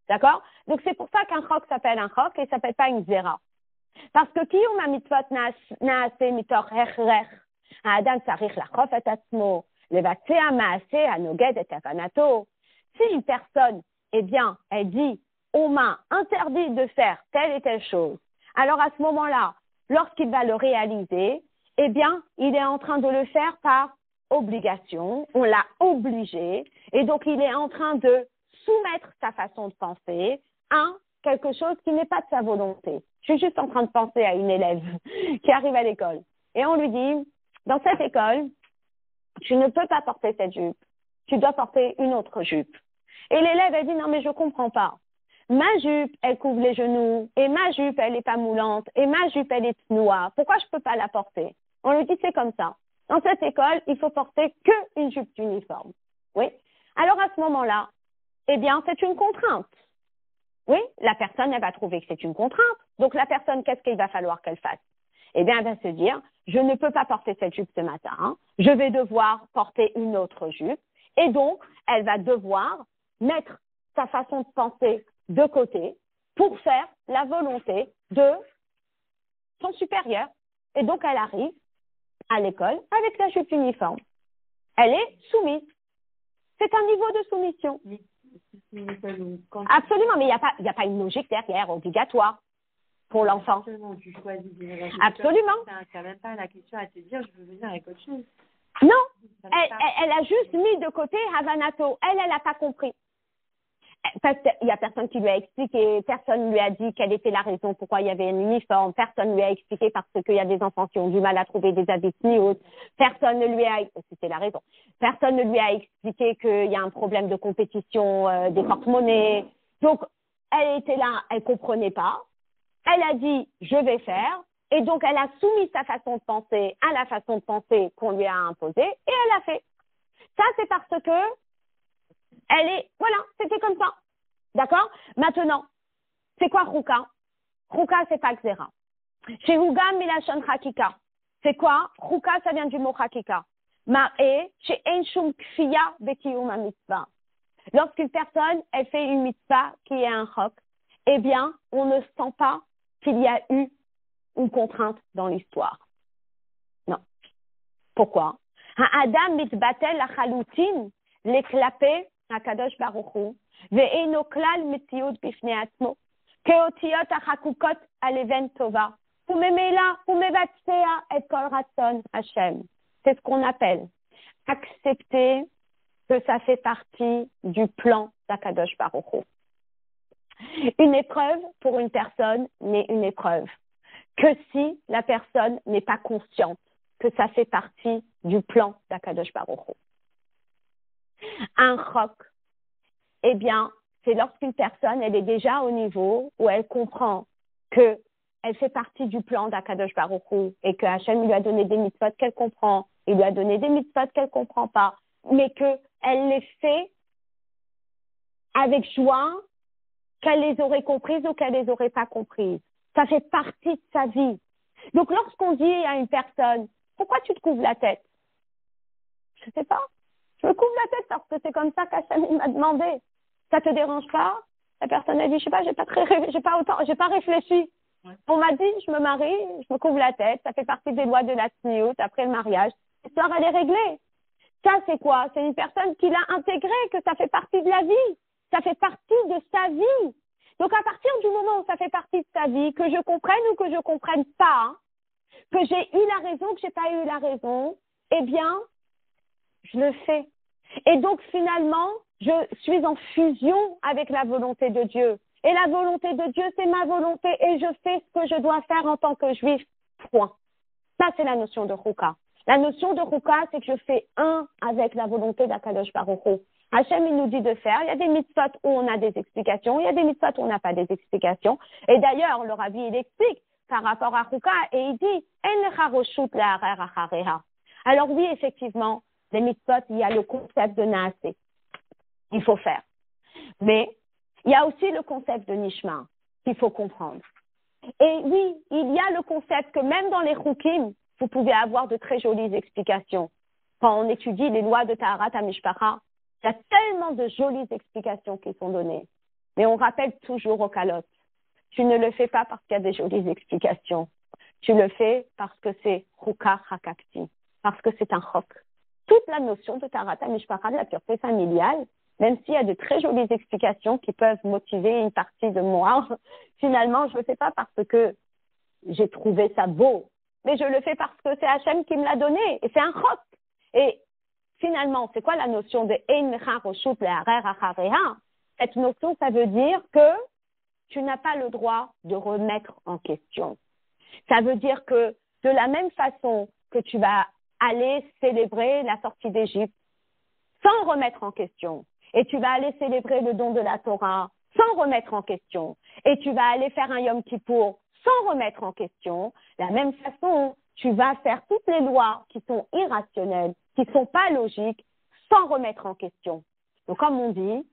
D'accord? Donc c'est pour ça qu'un chok s'appelle un chok et ne s'appelle pas une zéra. Parce que kiyum ha-mitzvot naaseh mitoch hechrech. Ha'adam tzarich lachof et atzmo, levatzea maaseh hanoged et havanato. Si une personne, eh bien, elle dit, on m'a interdit de faire telle et telle chose, alors à ce moment-là, lorsqu'il va le réaliser, eh bien, il est en train de le faire par obligation, on l'a obligé, et donc il est en train de soumettre sa façon de penser à quelque chose qui n'est pas de sa volonté. Je suis juste en train de penser à une élève qui arrive à l'école, et on lui dit, dans cette école, tu ne peux pas porter cette jupe, tu dois porter une autre jupe. Et l'élève, elle dit, non mais je comprends pas. Ma jupe, elle couvre les genoux, et ma jupe, elle n'est pas moulante, et ma jupe, elle est noire. Pourquoi je peux pas la porter? On lui dit, c'est comme ça. Dans cette école, il faut porter qu'une jupe d'uniforme. Oui. Alors à ce moment-là, eh bien, c'est une contrainte. Oui, la personne, elle va trouver que c'est une contrainte. Donc la personne, qu'est-ce qu'il va falloir qu'elle fasse? Eh bien, elle va se dire, je ne peux pas porter cette jupe ce matin, je vais devoir porter une autre jupe. Et donc, elle va devoir mettre sa façon de penser de côté pour faire la volonté de son supérieur. Et donc, elle arrive à l'école avec la jupe uniforme. Elle est soumise. C'est un niveau de soumission. Absolument, mais il n'y a pas une logique derrière, obligatoire. pour l'enfant. Absolument, tu choisis déjà. Absolument. Tu n'as même pas la question à te dire, je veux venir avec autre chose. Non, elle a juste mis de côté Havanato. Elle n'a pas compris. Parce qu'il n'y a personne qui lui a expliqué, personne ne lui a dit quelle était la raison pourquoi il y avait un uniforme, personne ne lui a expliqué parce qu'il y a des enfants qui ont du mal à trouver des habits hautes, personne ne lui a, c'était la raison, personne ne lui a expliqué qu'il y a un problème de compétition des porte-monnaies. Donc, elle était là, elle comprenait pas, elle a dit je vais faire, et donc elle a soumis sa façon de penser à la façon de penser qu'on lui a imposée, et elle a fait. Ça, c'est parce que voilà, c'était comme ça. D'accord? Maintenant, c'est quoi Ruka? Ruka, c'est pas Xera. Chez Hugam Milashon Hakika. C'est quoi? Ruka, ça vient du mot Hakika. Ma'e, chez Enshum Kfiya Bekiyum Mitzvah. Lorsqu'une personne, elle fait une mitzvah qui est un chok, eh bien, on ne sent pas qu'il y a eu une contrainte dans l'histoire. Non. Pourquoi? Adam mitbatel la chalutin, l'éclapé, הקדוש ברוך הוא, ואינו כלל מציאות בפני עצמו, כאותיות החקוקות על אבן טובה, וממילא הוא מבצע את כל רצון השם. C'est ce qu'on appelle accepter que ça fait partie du plan d'Akadosh Baruch Hu. Une épreuve pour une personne n'est une épreuve que si la personne n'est pas consciente que ça fait partie du plan d'Akadosh Baruch Hu. Un chok, eh bien, c'est lorsqu'une personne, elle est déjà au niveau où elle comprend que elle fait partie du plan d'Akadosh Baruch Hu et que Hachem lui a donné des mitzvot qu'elle comprend, il lui a donné des mitzvot qu'elle comprend pas, mais qu'elle les fait avec joie, qu'elle les aurait comprises ou qu'elle les aurait pas comprises. Ça fait partie de sa vie. Donc, lorsqu'on dit à une personne, pourquoi tu te couvres la tête? Je sais pas. Je me couvre la tête parce que c'est comme ça qu'Hachem m'a demandé. Ça te dérange pas? La personne a dit, je sais pas, j'ai pas réfléchi. Ouais. On m'a dit, je me marie, je me couvre la tête, ça fait partie des lois de la tsniout après le mariage. L'histoire, elle est réglée. Ça, c'est quoi? C'est une personne qui l'a intégré, que ça fait partie de la vie. Ça fait partie de sa vie. Donc, à partir du moment où ça fait partie de sa vie, que je comprenne ou que je comprenne pas, que j'ai eu la raison, que j'ai pas eu la raison, eh bien, je le fais. Et donc, finalement, je suis en fusion avec la volonté de Dieu. Et la volonté de Dieu, c'est ma volonté et je fais ce que je dois faire en tant que juif. Point. Ça, c'est la notion de Ruka. La notion de Ruka, c'est que je fais un avec la volonté d'Akadosh Baruch Hu. Hachem, il nous dit de faire. Il y a des mitzvot où on a des explications. Il y a des mitzvot où on n'a pas des explications. Et d'ailleurs, le Rabbi, il explique par rapport à Ruka et il dit En lecha roshut le'arer achareha. Alors oui, effectivement, les mitzvot, il y a le concept de naaseh. Il faut faire. Mais il y a aussi le concept de nishma qu'il faut comprendre. Et oui, il y a le concept que même dans les chukim, vous pouvez avoir de très jolies explications. Quand on étudie les lois de Taharat HaMishpacha, il y a tellement de jolies explications qui sont données. Mais on rappelle toujours au calotte, tu ne le fais pas parce qu'il y a des jolies explications. Tu le fais parce que c'est Ruka Hakakti, parce que c'est un chok. Toute la notion de Taharat HaMishpacha, de la pureté familiale, même s'il y a de très jolies explications qui peuvent motiver une partie de moi, finalement, je ne le fais pas parce que j'ai trouvé ça beau, mais je le fais parce que c'est Hachem qui me l'a donné, et c'est un chok. Et finalement, c'est quoi la notion de Ein Mecha Roshut Le'arer Achareha? Cette notion, ça veut dire que tu n'as pas le droit de remettre en question. Ça veut dire que de la même façon que tu vas aller célébrer la sortie d'Égypte sans remettre en question, et tu vas aller célébrer le don de la Torah sans remettre en question, et tu vas aller faire un Yom Kippour sans remettre en question, de la même façon, tu vas faire toutes les lois qui sont irrationnelles, qui ne sont pas logiques, sans remettre en question. Donc, comme on dit,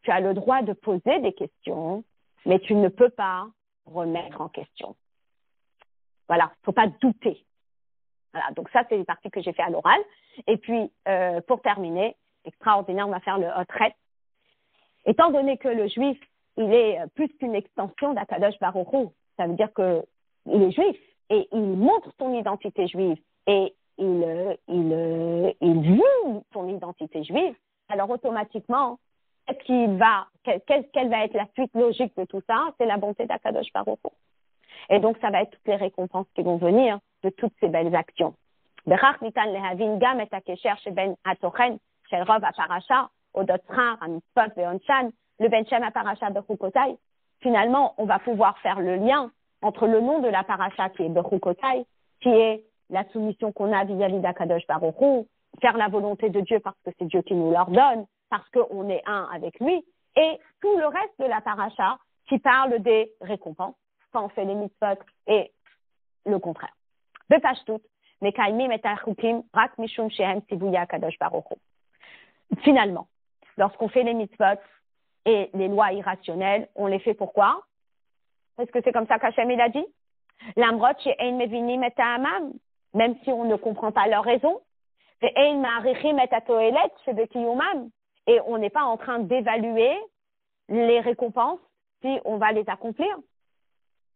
tu as le droit de poser des questions, mais tu ne peux pas remettre en question. Voilà, il ne faut pas douter. Voilà, donc ça, c'est une partie que j'ai fait à l'oral. Et puis, pour terminer, extraordinaire, on va faire le hotret. Étant donné que le juif, il est plus qu'une extension d'Akadosh Baruch Hu, ça veut dire qu'il est juif et il montre son identité juive et il vit son identité juive. Alors automatiquement, quelle va être la suite logique de tout ça? C'est la bonté d'Akadosh Baruch Hu. Et donc, ça va être toutes les récompenses qui vont venir de toutes ces belles actions. Berach nitan lehavin gam et hakesher sheben hatochen shel rov haparacha odot schar hamitzvot ve'onchan le ben shem haparacha bechukotai. Finalement, on va pouvoir faire le lien entre le nom de la paracha qui est bechukotai, qui est la soumission qu'on a vis-à-vis d'Akadosh Baruch Hu, faire la volonté de Dieu parce que c'est Dieu qui nous l'ordonne, parce qu'on est un avec lui, et tout le reste de la paracha qui parle des récompenses quand on fait les mitzvot et le contraire. Bepashtut, mekaimim et achukim rak mishum shehem tzivuya Akadosh Baruch Hu. Finalement, lorsqu'on fait les mitzvot et les lois irrationnelles, on les fait pourquoi? Parce que c'est comme ça qu'Hachem il a dit. L'amrot she'ein mevinim et ha'amam, même si on ne comprend pas leur raison. Ve'ein ma'arichim et ha'toelet shebekiyumam, et on n'est pas en train d'évaluer les récompenses si on va les accomplir.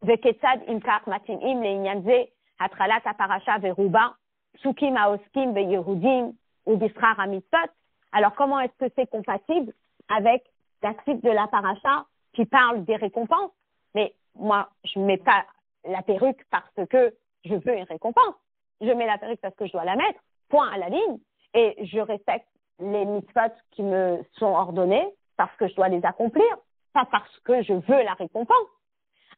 Ve'ketzad imkar matimim le'inyan ze hatralat ha'parasha ve'ruba psukim ha'oskim ve'yehudim u'bischar ha'mitzvot. Alors comment est-ce que c'est compatible avec la suite de la paracha qui parle des récompenses? Mais moi, je ne mets pas la perruque parce que je veux une récompense. Je mets la perruque parce que je dois la mettre, point à la ligne, et je respecte les mitzvot qui me sont ordonnés parce que je dois les accomplir, pas parce que je veux la récompense.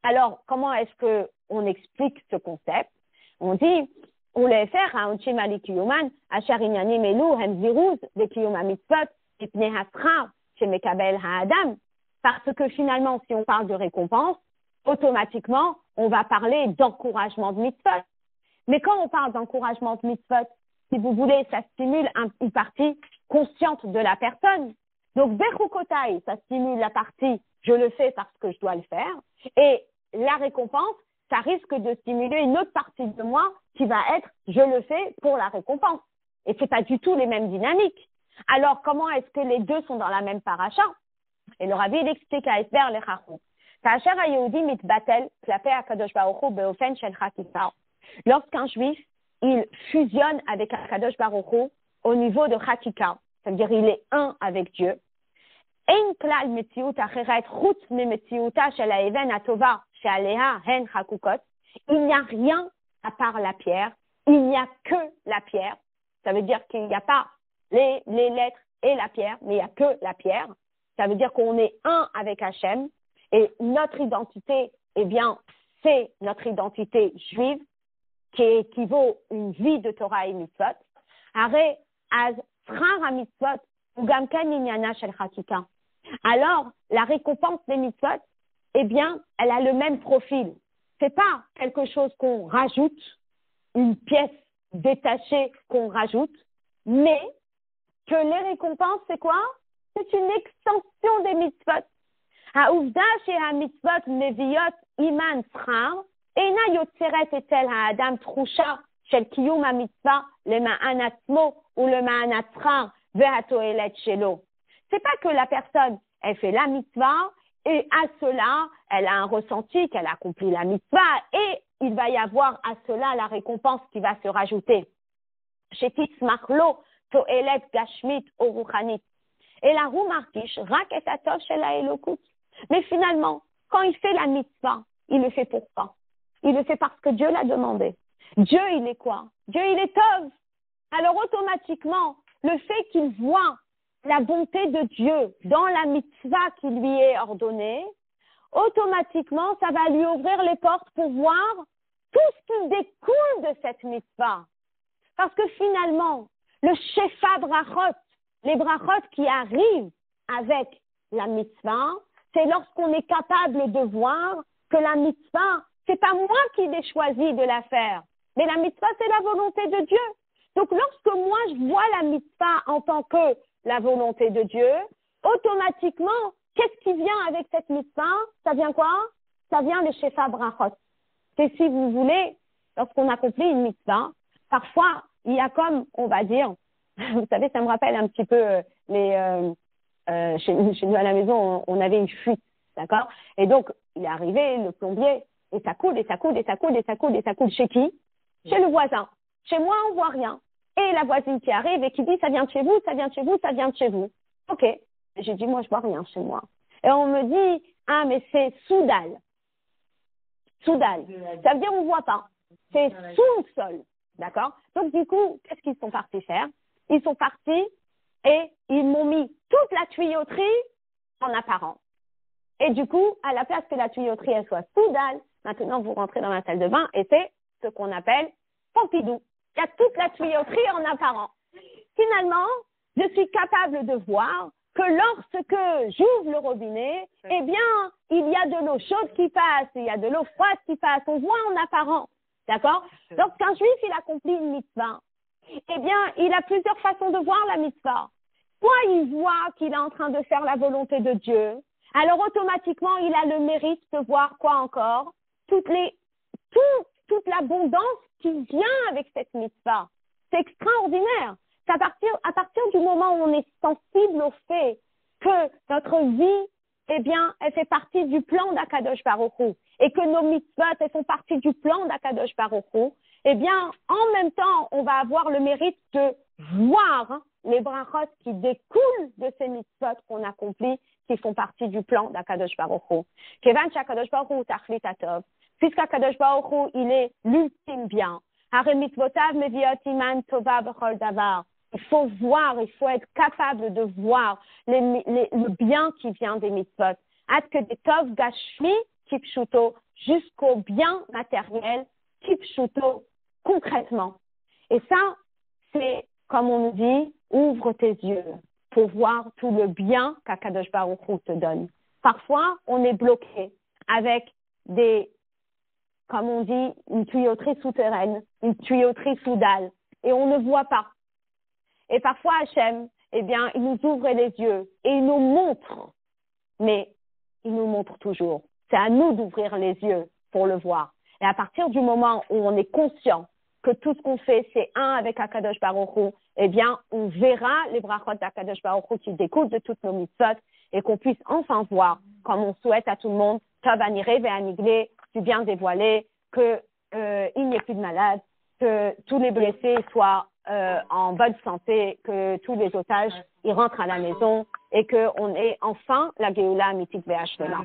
Alors, comment est-ce qu'on explique ce concept? On dit, on les faire à Onchim alikiyuman, asher inyanim elu hem ziruz de kiyum mitzvot, ipnei haschar shemekabel ha'adam. Parce que finalement, si on parle de récompense, automatiquement, on va parler d'encouragement de mitzvot. Mais quand on parle d'encouragement de mitzvot, si vous voulez, ça stimule une partie consciente de la personne. Donc, bechukotai, ça stimule la partie je le fais parce que je dois le faire. Et la récompense, ça risque de stimuler une autre partie de moi qui va être je le fais pour la récompense. Et c'est pas du tout les mêmes dynamiques. Alors, comment est-ce que les deux sont dans la même paracha? Et le Rabbi, il explique à Esber le Chachou. Lorsqu'un juif, il fusionne avec Akadosh Baruch Hu au niveau de Chatika, c'est-à-dire il est un avec Dieu, il n'y a rien à part la pierre, il n'y a que la pierre, ça veut dire qu'il n'y a pas les lettres et la pierre, mais il n'y a que la pierre, ça veut dire qu'on est un avec Hachem, et notre identité, eh bien, c'est notre identité juive, qui équivaut à une vie de Torah et mitzvot. Alors, la récompense des mitzvot, eh bien, elle a le même profil. C'est pas quelque chose qu'on rajoute, une pièce détachée qu'on rajoute, mais que les récompenses, c'est quoi? C'est une extension des mitzvot. העובדה שהמצוות מביאות אימן שכר, אינה יוצרת אצל האדם תחושה של קיום המצווה למען עצמו ולמען השכר והתועלת שלו. C'est pas que la personne, elle fait la mitzvah et à cela, elle a un ressenti qu'elle a accompli la mitzvah et il va y avoir à cela la récompense qui va se rajouter. שתצמח לו תועלת גשמית או רוחנית. אלא הוא מרגיש רק את הטוב של האלוקות. Mais finalement, quand il fait la mitzvah, il le fait pourquoi? Il le fait parce que Dieu l'a demandé. Dieu, il est quoi? Dieu, il est tov. Alors automatiquement, le fait qu'il voit la bonté de Dieu dans la mitzvah qui lui est ordonnée, automatiquement, ça va lui ouvrir les portes pour voir tout ce qui découle de cette mitzvah. Parce que finalement, le shefa brachot, les brachot qui arrivent avec la mitzvah, c'est lorsqu'on est capable de voir que la mitzvah, c'est pas moi qui l'ai choisi de la faire, mais la mitzvah, c'est la volonté de Dieu. Donc, lorsque moi, je vois la mitzvah en tant que la volonté de Dieu, automatiquement, qu'est-ce qui vient avec cette mitzvah? Ça vient quoi? Ça vient le shefa brachot. C'est, si vous voulez, lorsqu'on accomplit une mitzvah, parfois, il y a comme, on va dire, vous savez, ça me rappelle un petit peu chez nous à la maison, on avait une fuite, d'accord? Et donc, il est arrivé, le plombier, et ça coule, et ça coule, et ça coule, et ça coule, et ça coule chez qui? Chez le voisin. Chez moi, on voit rien. Et la voisine qui arrive et qui dit, ça vient de chez vous, ça vient de chez vous, ça vient de chez vous. Ok. J'ai dit, moi, je vois rien chez moi. Et on me dit, ah, mais c'est Soudal. Soudal. Ça veut dire on ne voit pas. C'est sous le sol. D'accord? Donc, du coup, qu'est-ce qu'ils sont partis faire? Ils sont partis et ils m'ont mis toute la tuyauterie en apparent. Et du coup, à la place que la tuyauterie, elle soit soudale, maintenant, vous rentrez dans la salle de bain et c'est ce qu'on appelle Pompidou. Il y a toute la tuyauterie en apparent. Finalement, je suis capable de voir que lorsque j'ouvre le robinet, eh bien, il y a de l'eau chaude qui passe, il y a de l'eau froide qui passe. On voit en apparent. D'accord? Lorsqu'un juif, il accomplit une mitzvah, eh bien, il a plusieurs façons de voir la mitzvah. Soit il voit qu'il est en train de faire la volonté de Dieu, alors automatiquement, il a le mérite de voir quoi encore? Toute l'abondance qui vient avec cette mitzvah. C'est extraordinaire. C'est à partir du moment où on est sensible au fait que notre vie, eh bien, elle fait partie du plan d'Akadosh Baruch Hu, et que nos mitzvot, elles font partie du plan d'Akadosh Baruch Hu, eh bien, en même temps, on va avoir le mérite de voir les brachot qui découlent de ces mitzvot qu'on accomplit, qui font partie du plan d'Akadosh Baruch Hu. Kevan sh'Akadosh Baruch Hu tachlit hatov, puisqu'Akadosh Baruch Hu, il est l'ultime bien. Hare mitzvotav meviot iman tova b'chol davar. Il faut voir, il faut être capable de voir le bien qui vient des mitzvot. At que des tov gashmi kipshuto, jusqu'au bien matériel kipshuto, concrètement. Et ça, c'est, comme on nous dit, ouvre tes yeux pour voir tout le bien qu'Akadosh Baruch Hu te donne. Parfois, on est bloqué avec comme on dit, une tuyauterie souterraine, une tuyauterie soudale, et on ne voit pas. Et parfois, Hachem, eh bien, il nous ouvre les yeux et il nous montre, mais il nous montre toujours. C'est à nous d'ouvrir les yeux pour le voir. Et à partir du moment où on est conscient que tout ce qu'on fait, c'est un avec Akadosh Baruch Hu, eh bien, on verra les brachot d'Akadosh Baruch Hu qui découlent de toutes nos mitzvot et qu'on puisse enfin voir, comme on souhaite à tout le monde, Tov aniré ve'aniglé, du bien dévoilé, qu'il n'y ait plus de malades, que tous les blessés soient en bonne santé, que tous les otages ils rentrent à la maison et qu'on ait enfin la Géoula mythique Ve'Hashlema.